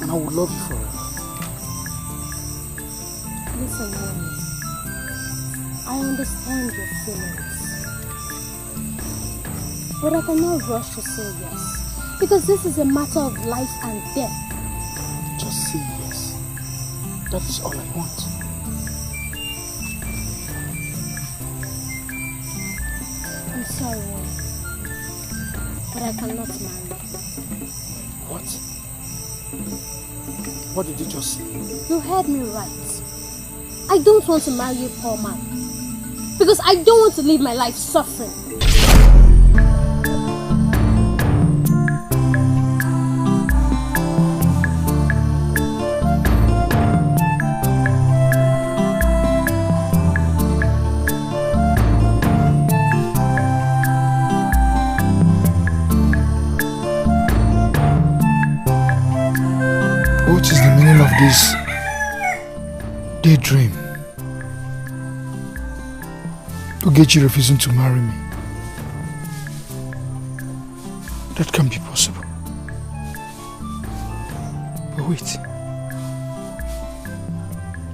And I will love you forever. Listen, Mommy. I understand your feelings. But I cannot rush to say yes. Because this is a matter of life and death. Just say yes. That is all I want. I'm sorry, Mommy. But I cannot marry. What? What did you just say? You heard me right. I don't want to marry a poor man. Because I don't want to live my life suffering. What is the meaning of this daydream? Okechi refusing to marry me. That can't be possible. But wait.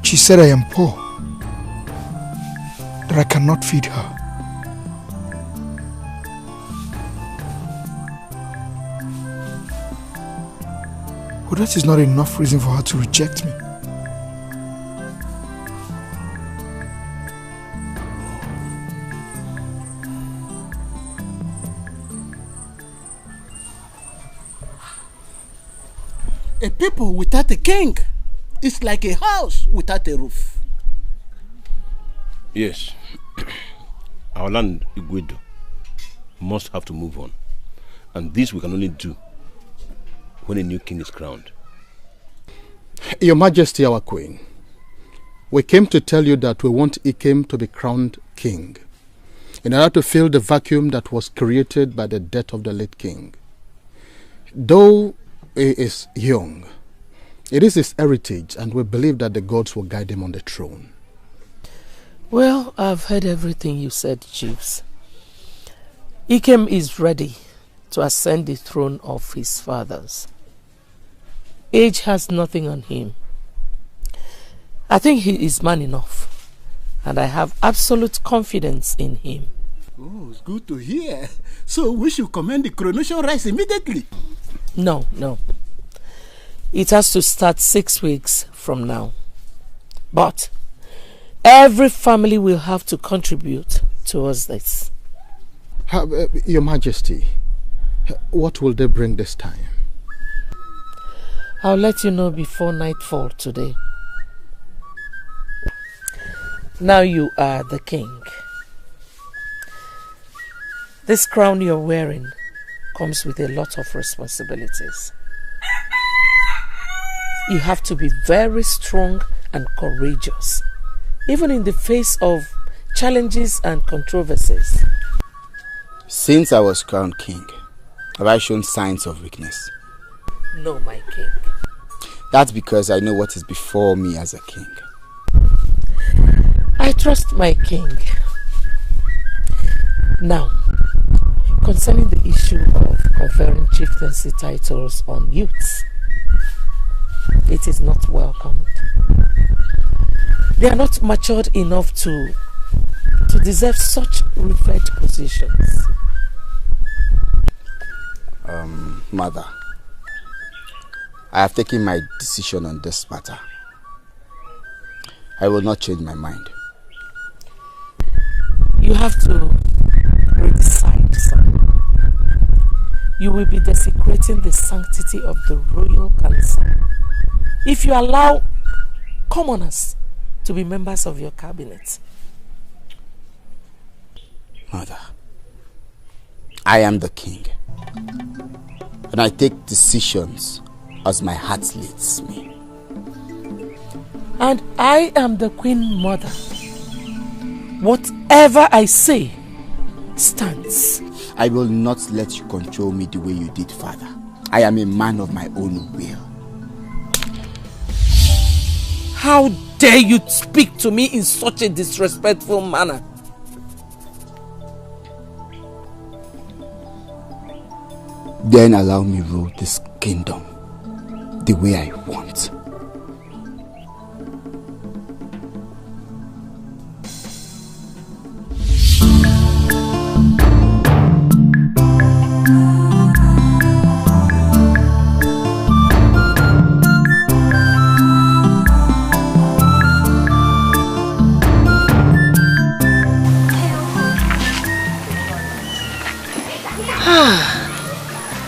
She said I am poor. That I cannot feed her. But that is not enough reason for her to reject me. A people without a king is like a house without a roof. Yes. Our land, Igwedo, must have to move on. And this we can only do when a new king is crowned? Your Majesty, our Queen, we came to tell you that we want Ikem to be crowned king in order to fill the vacuum that was created by the death of the late king. Though he is young, it is his heritage, and we believe that the gods will guide him on the throne. Well, I've heard everything you said, Jeeves. Ikem is ready to ascend the throne of his fathers. Age has nothing on him. I think he is man enough, and I have absolute confidence in him. Oh, it's good to hear. So we should commend the coronation rites immediately. No. It has to start 6 weeks from now. But every family will have to contribute towards this. Your Majesty, what will they bring this time? I'll let you know before nightfall today. Now you are the king. This crown you're wearing comes with a lot of responsibilities. You have to be very strong and courageous, even in the face of challenges and controversies. Since I was crowned king, have I shown signs of weakness? No, my king. That's because I know what is before me as a king. I trust my king. Now, concerning the issue of conferring chieftaincy titles on youths, it is not welcomed. They are not matured enough to deserve such revered positions. Mother, I have taken my decision on this matter. I will not change my mind. You have to redecide, son. You will be desecrating the sanctity of the royal council if you allow commoners to be members of your cabinet. Mother, I am the king, and I take decisions as my heart leads me. And I am the queen mother. Whatever I say stands. I will not let you control me the way you did, Father. I am a man of my own will. How dare you speak to me in such a disrespectful manner? Then allow me rule this kingdom the way I want.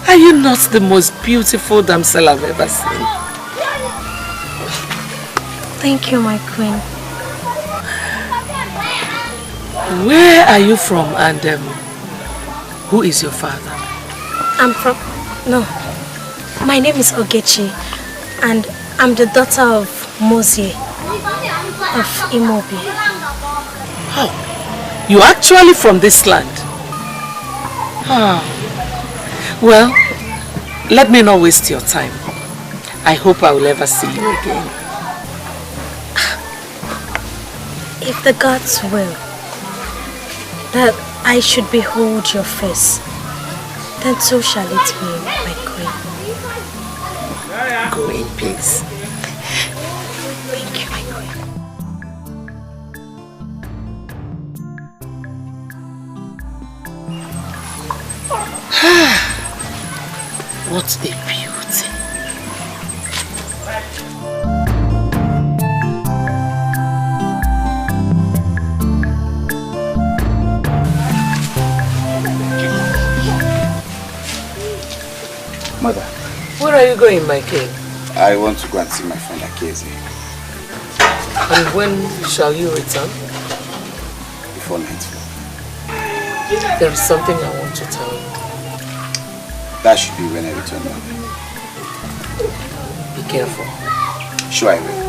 Are you not the most beautiful damsel I've ever seen? Thank you, my queen. Where are you from, and who is your father? My name is Okechi, and I'm the daughter of Ngozi of Imobi. Oh, you're actually from this land? Well, let me not waste your time. I hope I will ever see you again. If the gods will, that I should behold your face, then so shall it be, my queen. Go in peace. Thank you, my queen. What a beauty. Mother. Where are you going, my king? I want to go and see my friend Akeze. And when shall you return? Before nightfall. There is something I want to tell you. That should be when I return now. Be careful. Sure I will.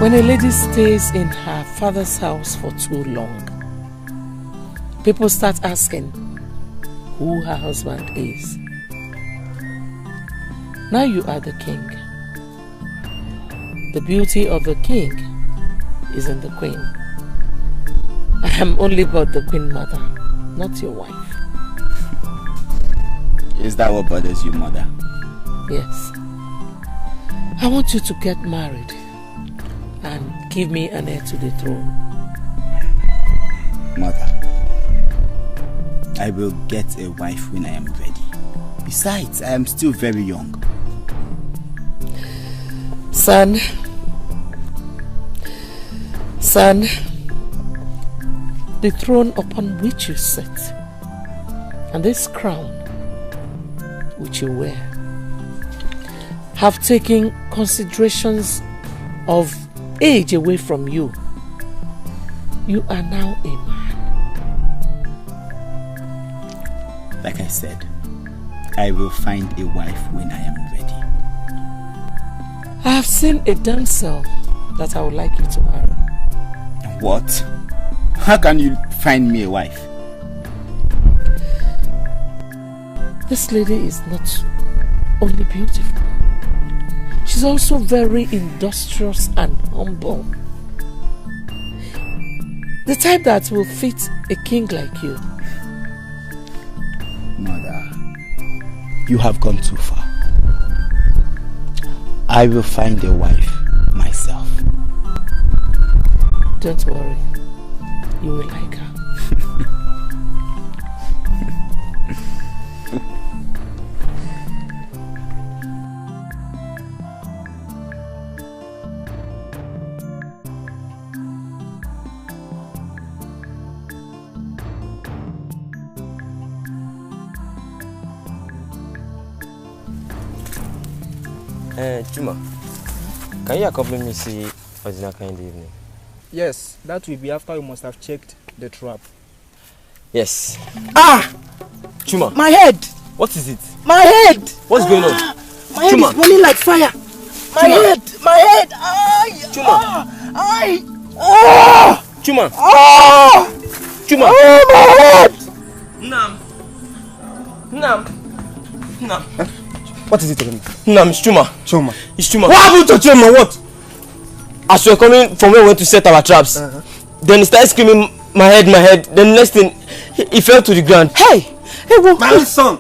When a lady stays in her father's house for too long, people start asking who her husband is. Now you are the king. The beauty of the king is in the queen. I am only but the queen mother, not your wife. Is that what bothers you, mother? Yes. I want you to get married and give me an heir to the throne. Mother, I will get a wife when I am ready. Besides, I am still very young. Son, the throne upon which you sit and this crown which you wear have taken considerations of age away from you. You are now a man. Like I said, I will find a wife when I am ready. I have seen a damsel that I would like you to marry. What? How can you find me a wife? This lady is not only beautiful, she's also very industrious and humble. The type that will fit a king like you. Mother, you have gone too far. I will find a wife myself. Don't worry, you will like her. Chuma, can you accompany me to see Odinaka in the evening? Yes, that will be after you must have checked the trap. Yes. Ah! Chuma. My head! What is it? My head! What's going on? My head Chuma. is burning like fire. My Chuma. head! My head! Ay! Chuma. Ay! Ah! Chuma. Ah! Chuma. Oh, my head! Nam. What is it again? Nam, it's Chuma. Chuma. It's Chuma. What happened to Chuma? What? As we were coming from where we went to set our traps, then he started screaming, my head. Then next thing, he fell to the ground. Hey! Hey, what? My son!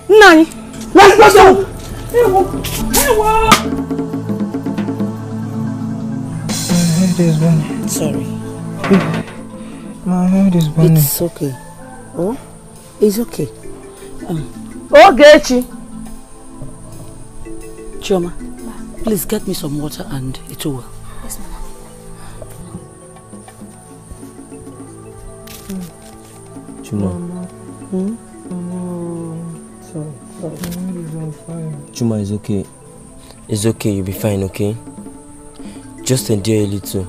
Nani! Let's go! My head is burning. Sorry. My head is burning. It's okay. Oh? It's okay. Okechi! Chioma, please get me some water and it will. Yes, ma'am. Chuma. Chuma, is okay. It's okay, you'll be fine, okay? Just endure a little.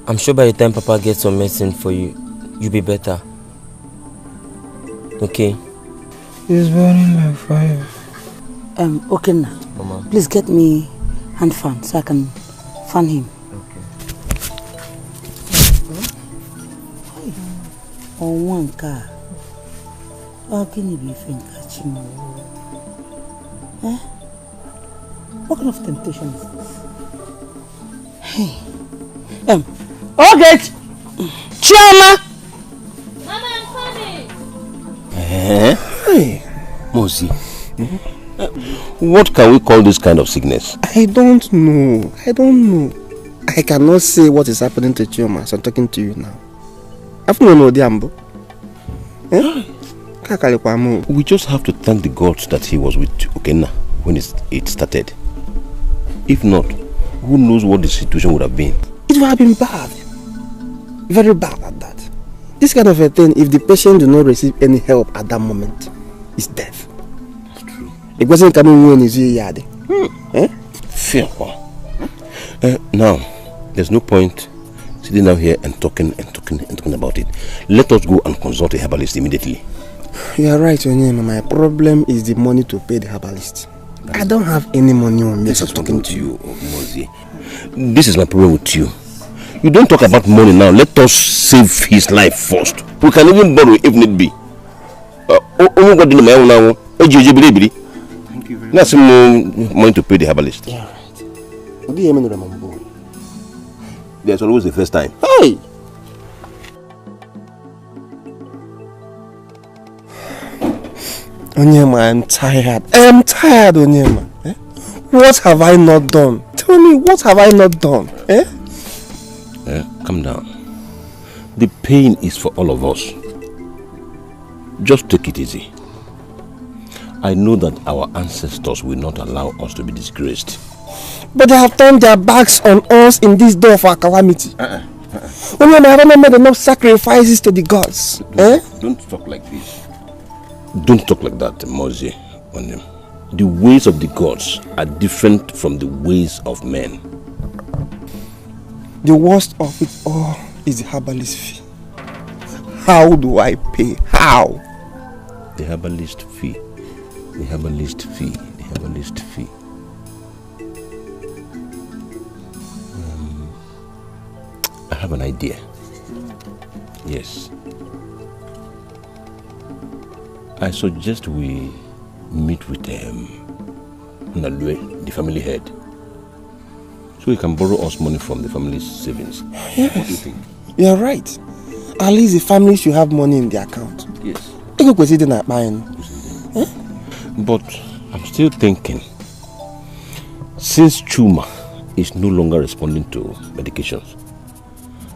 I'm sure by the time Papa gets some medicine for you, you'll be better. Okay? It's burning like fire. Okay now. Mama. Please get me hand fan so I can fan him. Okay. On one car. How can you be catching? Eh? What kind of temptation is this? Hey. Okay. Chioma! Mama, I'm coming. Hey, Ngozi. What can we call this kind of sickness? I don't know. I cannot say what is happening to Chioma as I'm talking to you now. We just have to thank the gods that he was with Okenna when it started. If not, who knows what the situation would have been? It would have been bad. Very bad at that. This kind of a thing, if the patient do not receive any help at that moment, is death. That's true. The person coming when is yard. Fear. Now, There's no point sitting down here and talking about it. Let us go and consult a herbalist immediately. You are right, Onyema. My problem is the money to pay the herbalist. I don't have any money on me. This is talking to you, Ngozi. This is my problem with you. You don't talk about money now. Let us save his life first. We can even borrow if need be. Thank you very much. That's no money to pay the herbalist. Yeah, right. There's always the first time. Hey! Onyema, I'm tired. I'm tired, Onyema. Eh? What have I not done? Tell me, what have I not done? Calm down. The pain is for all of us. Just take it easy. I know that our ancestors will not allow us to be disgraced. But they have turned their backs on us in this day of our calamity. Onyema, I haven't made enough sacrifices to the gods. Don't talk like this. Don't talk like that, Ngozi. The ways of the gods are different from the ways of men. The worst of it all is the herbalist fee. How do I pay? How? The herbalist fee. The herbalist fee. The herbalist fee. I have an idea. Yes. I suggest we meet with Nollywood, the family head, so he can borrow us money from the family's savings. Yes. What do you think? You're right. At least the family should have money in their account. Yes. But I'm still thinking, since Chuma is no longer responding to medications,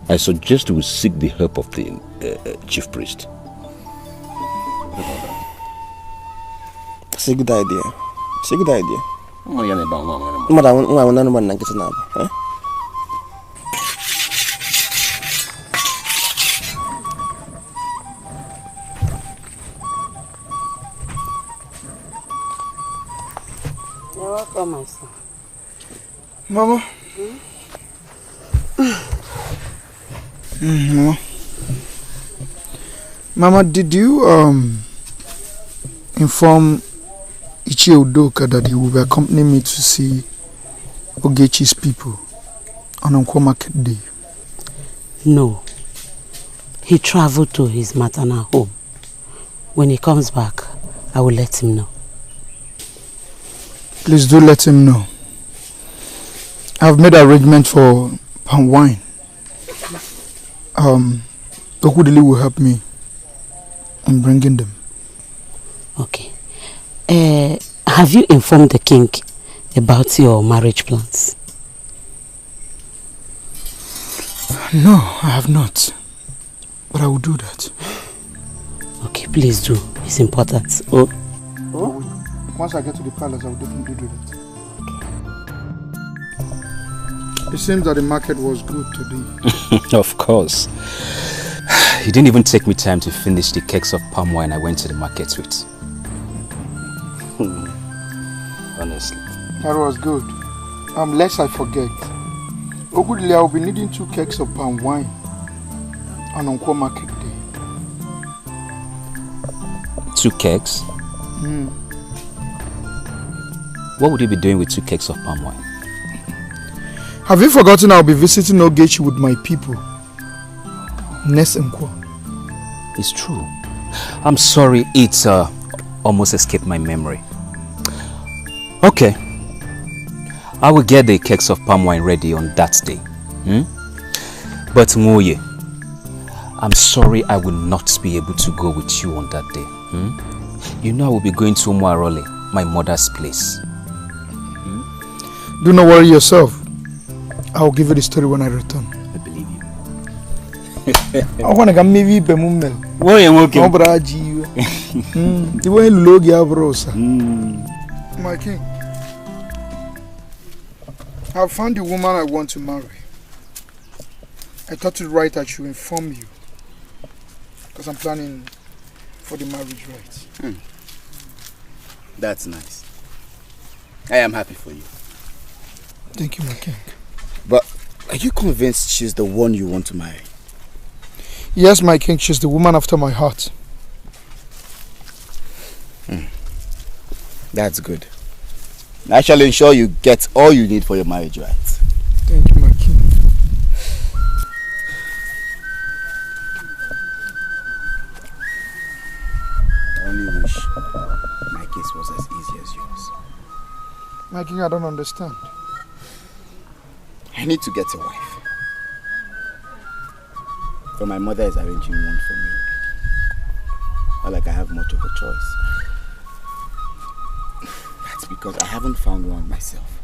I suggest we seek the help of the chief priest. It's a good idea. It's a good idea. You're welcome, my son. Mama. Mama. Mama, did you inform Ichi Udoka that he will accompany me to see Okechi's people on Nkwo Market Day? No. He traveled to his maternal home. When he comes back, I will let him know. Please do let him know. I've made arrangement for palm wine. Okudili will help me in bringing them. Okay. Have you informed the king about your marriage plans? No, I have not. But I will do that. Okay, please do. It's important. Oh. Once I get to the palace, I will definitely do that. Okay. It seems that the market was good today. Of course. He didn't even take me time to finish the kegs of palm wine I went to the market with. Honestly. That was good. Lest I forget. Ogudili, I will be needing 2 kegs of palm wine on Nkwo Market Day. 2 kegs? What would you be doing with 2 kegs of palm wine? Have you forgotten I'll be visiting Okechi with my people? Next Nkwo. It's true. I'm sorry, it's almost escaped my memory. Okay. I will get the kegs of palm wine ready on that day. But Ngoye, I'm sorry I will not be able to go with you on that day. You know I will be going to Umuarole, my mother's place. Do not worry yourself. I will give you the story when I return. I believe you. I want to come maybe Bemumel. Why am I okay? The way Logia Brosa. My king, I have found the woman I want to marry. I thought it right I should inform you, because I'm planning for the marriage rites. That's nice. I am happy for you. Thank you, my king. But Are you convinced she's the one you want to marry? Yes, my king, she's the woman after my heart. That's good. I shall ensure you get all you need for your marriage right. Thank you, my king. I only wish my case was as easy as yours. My king, I don't understand. I need to get a wife. But my mother is arranging one for me. Not like I have much of a choice. That's because I haven't found one myself.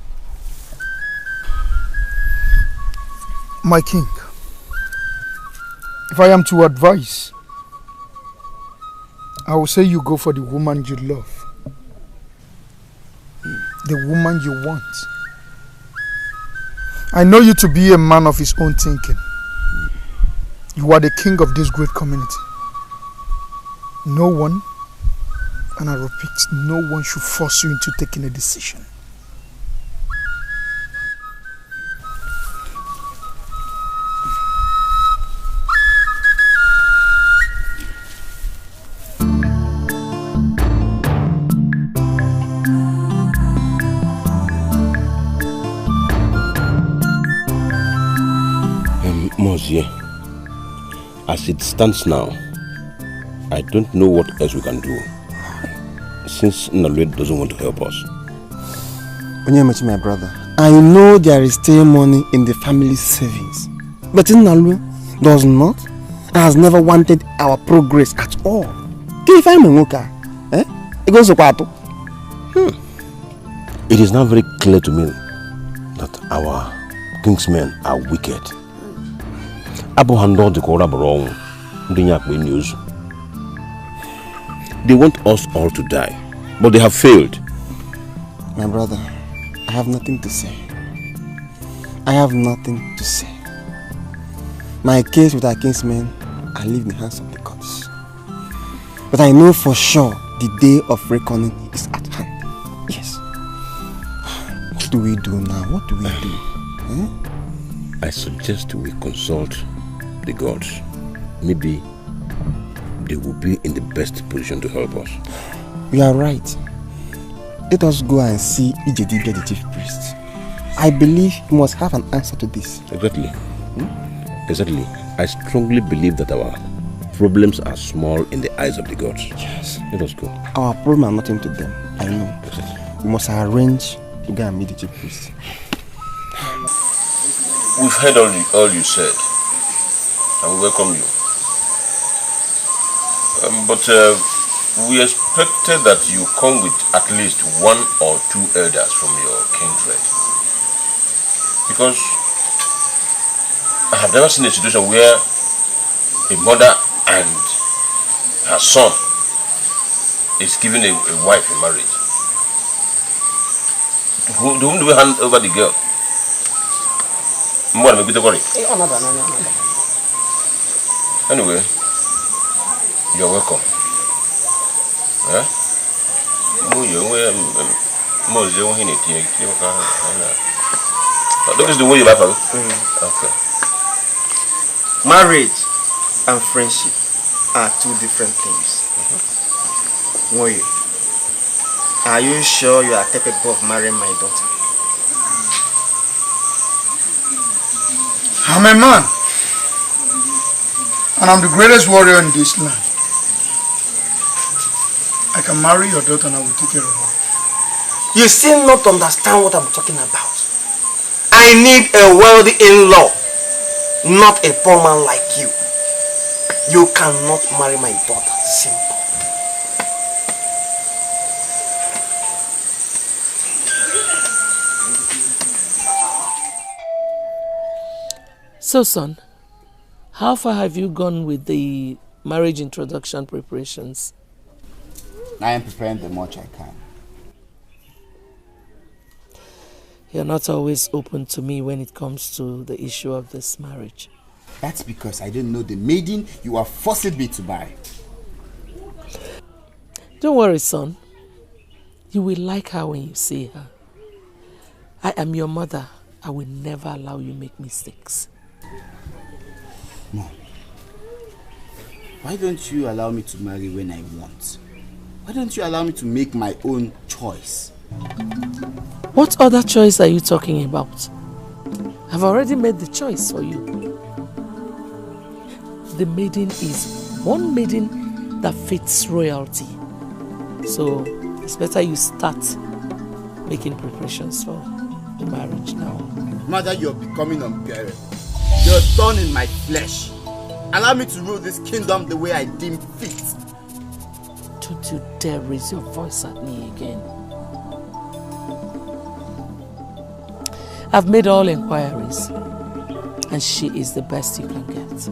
My king, if I am to advise, I will say you go for the woman you love. The woman you want. I know you to be a man of his own thinking. You are the king of this great community. No one, and I repeat, no one should force you into taking a decision. Ngozi, as it stands now, I don't know what else we can do, since Nollywood doesn't want to help us. Onyemechi, my brother, I know there is still money in the family savings, but Nollywood does not and has never wanted our progress at all. It is now very clear to me that our kingsmen are wicked. They want us all to die, but they have failed. My brother, I have nothing to say. I have nothing to say. My case with our kingsmen, I leave in the hands of the gods. But I know for sure the day of reckoning is at hand. Yes. What do we do now? What do we do? I suggest we consult the gods. Maybe they will be in the best position to help us. You are right. Let us go and see Ijedibia, the chief priest. I believe he must have an answer to this. Exactly. Exactly. I strongly believe that our problems are small in the eyes of the gods. Yes. Let us go. Our problem are nothing to them. I know. We must arrange to go and meet the chief priest. We've heard all you said, and we welcome you. But we expected that you come with at least 1 or 2 elders from your kindred. Because I have never seen a situation where a mother and her son is giving a wife in marriage. To whom do we hand over the girl? Anyway, you're welcome. That is the way you like it. Okay. Marriage and friendship are 2 different things. Moye, are you sure you are capable of marrying my daughter? I'm a man, and I'm the greatest warrior in this land. I can marry your daughter and I will take care of her. You still not understand what I'm talking about. I need a wealthy in-law, not a poor man like you. You cannot marry my daughter. Simple. So, son, how far have you gone with the marriage introduction preparations? I am preparing the much I can. You're not always open to me when it comes to the issue of this marriage. That's because I didn't know the maiden you are forcing me to marry. Don't worry, son. You will like her when you see her. I am your mother. I will never allow you make mistakes. Mom, why don't you allow me to marry when I want? Why don't you allow me to make my own choice? What other choice are you talking about? I've already made the choice for you. The maiden is one maiden that fits royalty. So it's better you start making preparations for the marriage now. Mother, you're becoming unbearable. You're thorn in my flesh. Allow me to rule this kingdom the way I deem fit. Don't you dare raise your voice at me again. I've made all inquiries, and she is the best you can get.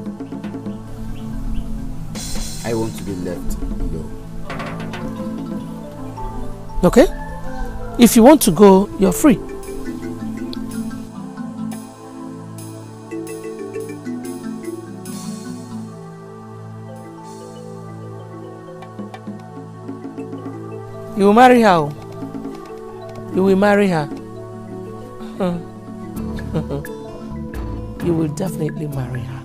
I want to be left alone. Okay? If you want to go, you're free. You will marry her. You will marry her. You will definitely marry her.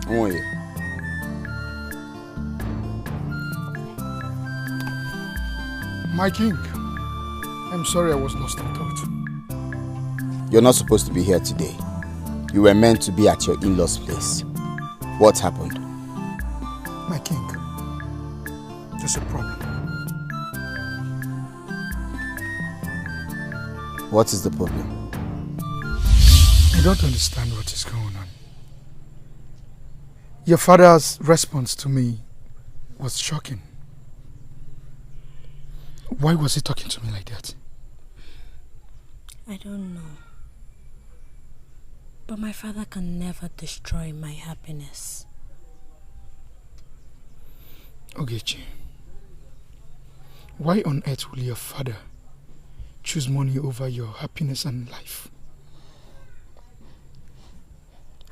Oh, yeah. My king, I'm sorry I was lost in thought. You're not supposed to be here today. You were meant to be at your in-laws' place. What happened? My king, there's a problem. What is the problem? I don't understand what is going on. Your father's response to me was shocking. Why was he talking to me like that? I don't know. But my father can never destroy my happiness. Okechi, why on earth will your father choose money over your happiness and life?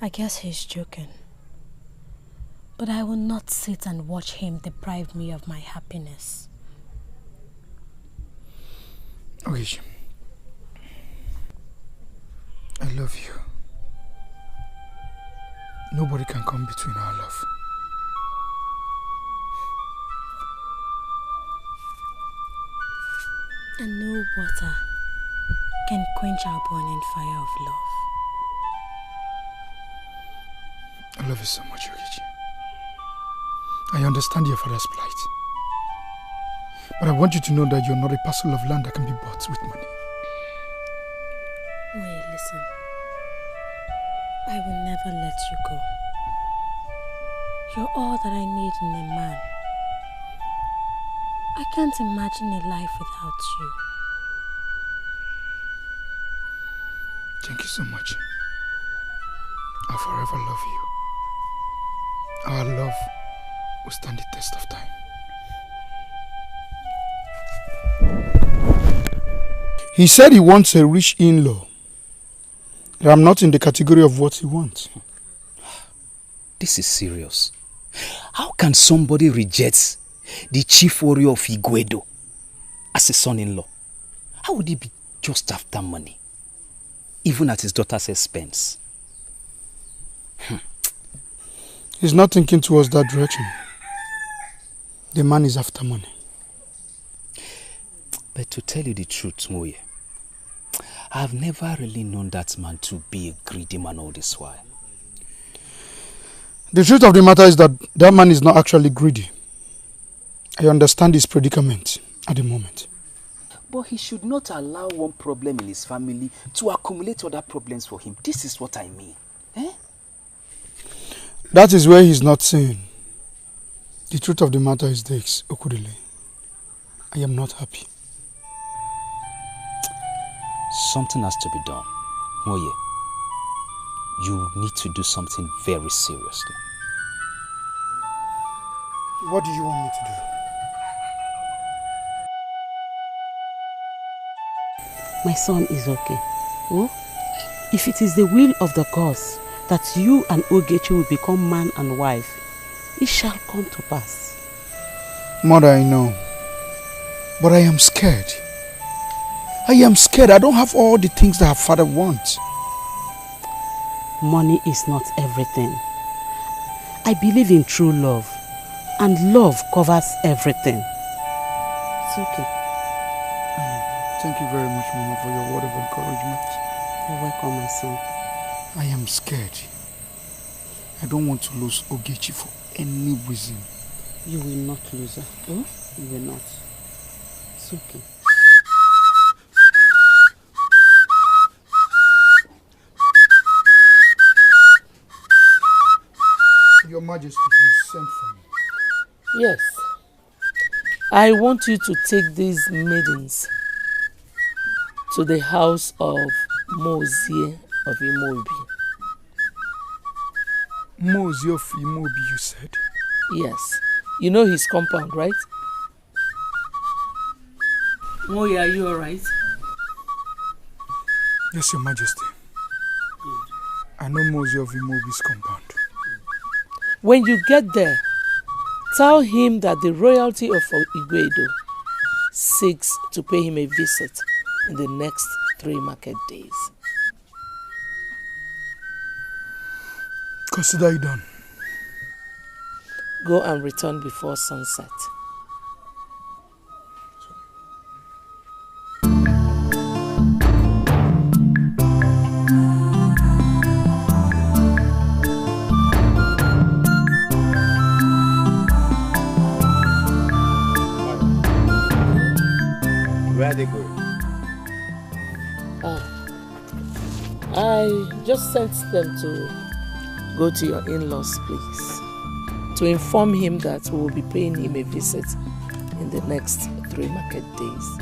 I guess he's joking. But I will not sit and watch him deprive me of my happiness. Okechi, I love you. Nobody can come between our love. And no water can quench our burning fire of love. I love you so much, Okechi. I understand your father's plight. But I want you to know that you're not a parcel of land that can be bought with money. Wait, listen. I will never let you go. You're all that I need in a man. I can't imagine a life without you. Thank you so much. I'll forever love you. Our love will stand the test of time. He said he wants a rich in-law. I'm not in the category of what he wants. This is serious. How can somebody reject the chief warrior of Igwedo as a son-in-law? How would he be just after money, even at his daughter's expense? He's not thinking towards that direction. The man is after money. But to tell you the truth, Moye, I've never really known that man to be a greedy man all this while. The truth of the matter is that that man is not actually greedy. I understand his predicament at the moment. But he should not allow one problem in his family to accumulate other problems for him. This is what I mean. That is where he's not saying. The truth of the matter is this, Okudele. I am not happy. Something has to be done. Moye, you need to do something very seriously. What do you want me to do? My son is okay. Oh? If it is the will of the gods that you and Okechi will become man and wife, it shall come to pass. Mother, I know. But I am scared. I am scared. I don't have all the things that her father wants. Money is not everything. I believe in true love. And love covers everything. It's okay. Thank you very much, Mama, for your word of encouragement. You're welcome, my son. I am scared. I don't want to lose Okechi for any reason. You will not lose her. Oh? You will not. It's okay. Your Majesty, you sent for me. Yes. I want you to take these maidens to the house of Ngozi of Imobi. Ngozi of Imobi, you said? Yes. You know his compound, right? Moya, are you alright? Yes, Your Majesty. I know Ngozi of Imobi's compound. When you get there, tell him that the royalty of Igwedo seeks to pay him a visit in the next 3 market days. Consider it done. Go and return before sunset. Where are they going? I just sent them to go to your in-laws' place to inform him that we will be paying him a visit in the next 3 market days.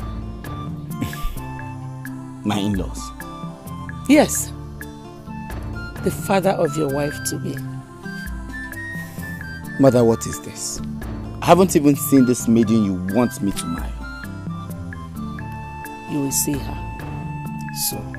My in-laws? Yes. The father of your wife-to-be. Mother, what is this? I haven't even seen this maiden you want me to marry. You will see her soon.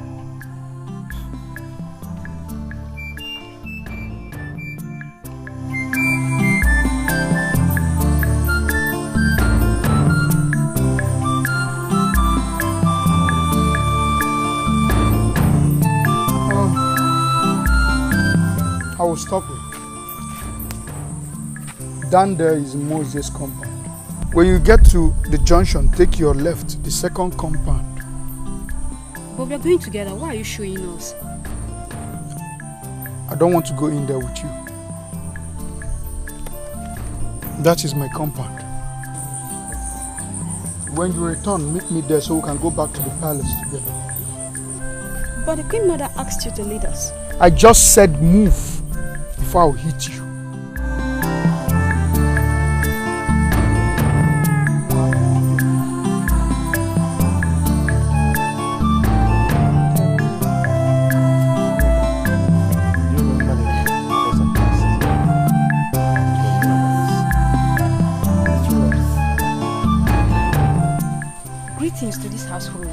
I will stop it. Down there is Moses' compound. When you get to the junction, take your left, the second compound. But we are going together. Why are you showing us? I don't want to go in there with you. That is my compound. When you return, meet me there so we can go back to the palace together. But the Queen Mother asked you to lead us. I just said move before I'll hit you. Greetings to this household.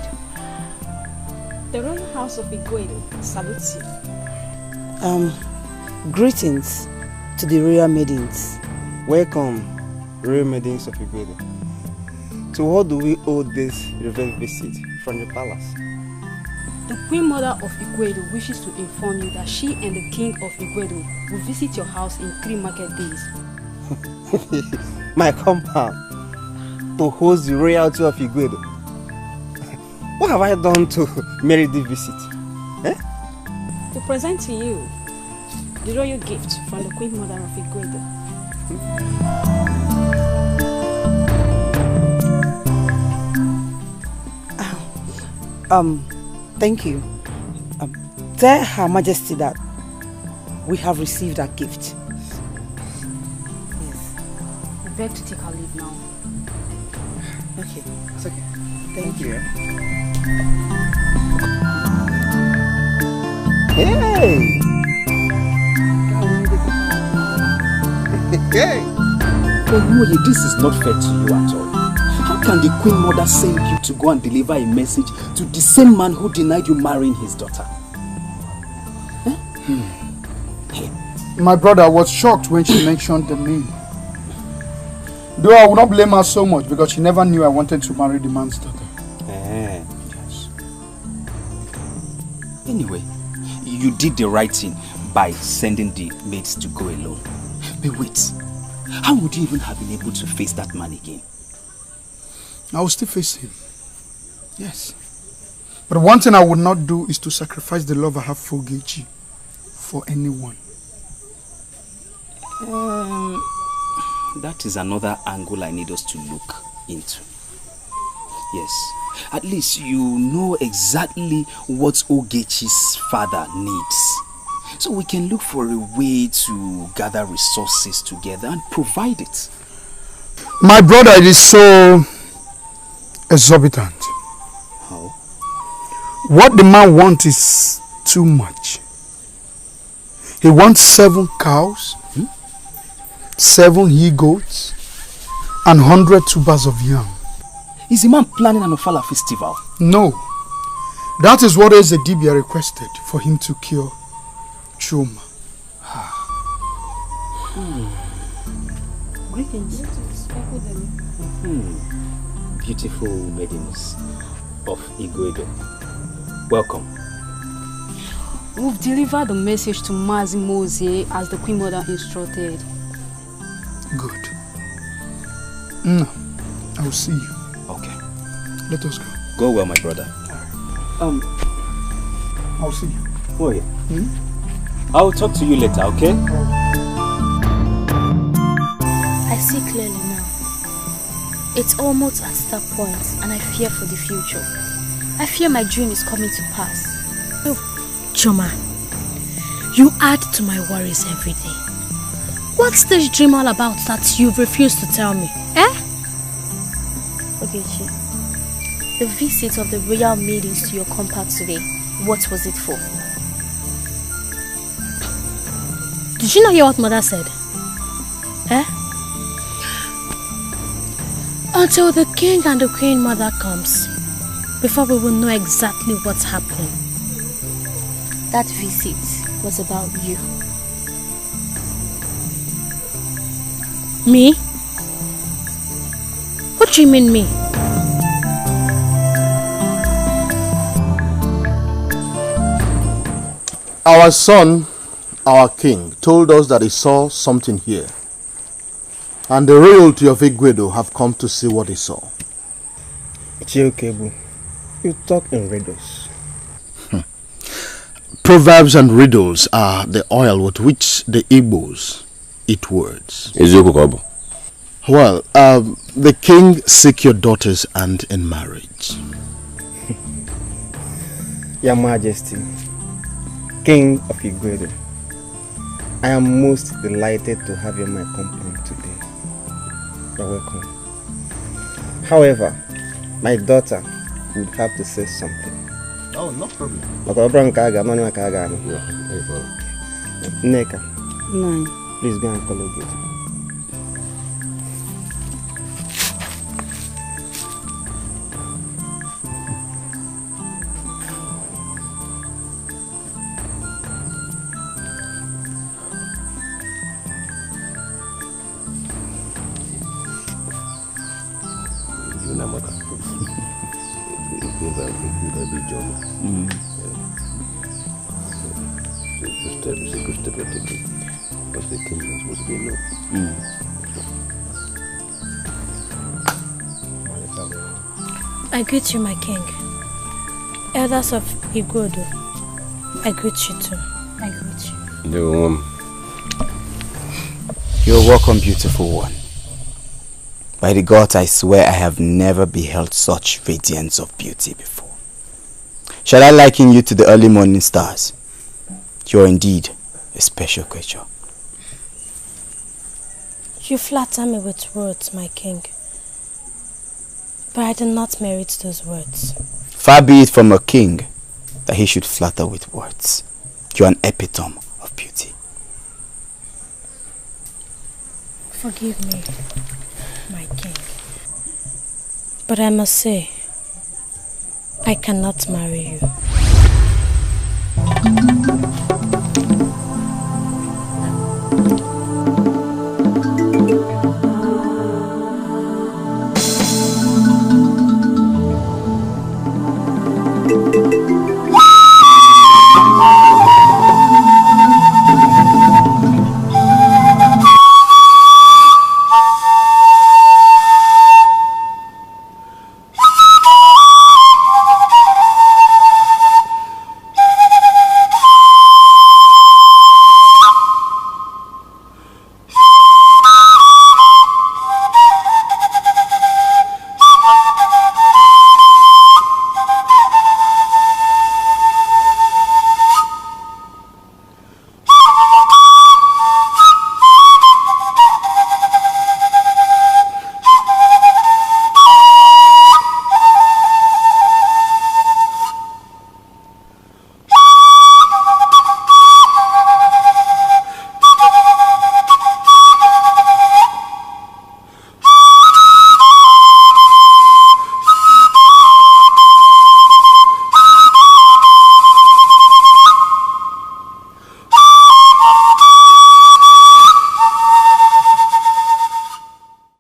The royal house of Igwedo salutes you. Greetings to the royal maidens. Welcome, royal maidens of Igwedo. To what do we owe this revenge visit from the palace? The Queen Mother of Igwedo wishes to inform you that she and the King of Igwedo will visit your house in 3 market days. My compound to host the royalty of Igwedo. What have I done to merit this visit? Eh? To present to you the royal gift from the Queen Mother of Igwedo. Thank you. Tell Her Majesty that we have received our gift. Yes. I beg to take our leave now. Okay, it's okay. Thank you. Hey! Hey! Omoye, this is not fair to you at all. How can the Queen Mother send you to go and deliver a message to the same man who denied you marrying his daughter? My brother was shocked when she mentioned the name. Though I would not blame her so much because she never knew I wanted to marry the man's daughter. Yes. Anyway, you did the right thing by sending the maids to go alone. But wait, how would you even have been able to face that man again? I will still face him. Yes. But one thing I would not do is to sacrifice the love I have for Okechi for anyone. That is another angle I need us to look into. Yes, at least you know exactly what Okechi's father needs. So we can look for a way to gather resources together and provide it. My brother, it is so exorbitant. How? What the man wants is too much. He wants 7 cows, 7 he-goats, and 100 tubers of yam. Is the man planning an Ofala festival? No. That is what Ezedibia requested for him to cure Chuma. Greetings. Beautiful maidens of Igwedo. Welcome. We've delivered the message to Mazi Mose as the Queen Mother instructed. Good. I will see you. Okay. Let us go. Go well, my brother. I'll see you. Oh yeah. I'll talk to you later, okay? I see clearly now. It's almost at that point and I fear for the future. I fear my dream is coming to pass. Oh, Choma, you add to my worries every day. What's this dream all about that you've refused to tell me? Okechi, the visit of the royal maidens to your compound today, what was it for? Did you not hear what Mother said? Until the king and the queen mother comes, before we will know exactly what's happening. That visit was about you. Me? What do you mean me? Our son, our king, told us that he saw something here. And the royalty of Igwedo have come to see what he saw. Chiokebu, you talk in riddles. Proverbs and riddles are the oil with which the Igbos eat words. Well, the king seek your daughters and in marriage. Your Majesty, King of Igwedo, I am most delighted to have you in my compound today. You're welcome. However, my daughter would have to say something. Oh, no problem. Neka, Nine. please go and collect it. I greet you, my king. Elders of Igwedo, I greet you too. I greet you. You're welcome, beautiful one. By the gods, I swear I have never beheld such radiance of beauty before. Shall I liken you to the early morning stars? You're indeed a special creature. You flatter me with words, my king. But I do not merit those words. Far be it from a king that he should flatter with words. You're an epitome of beauty. Forgive me, my king. But I must say, I cannot marry you.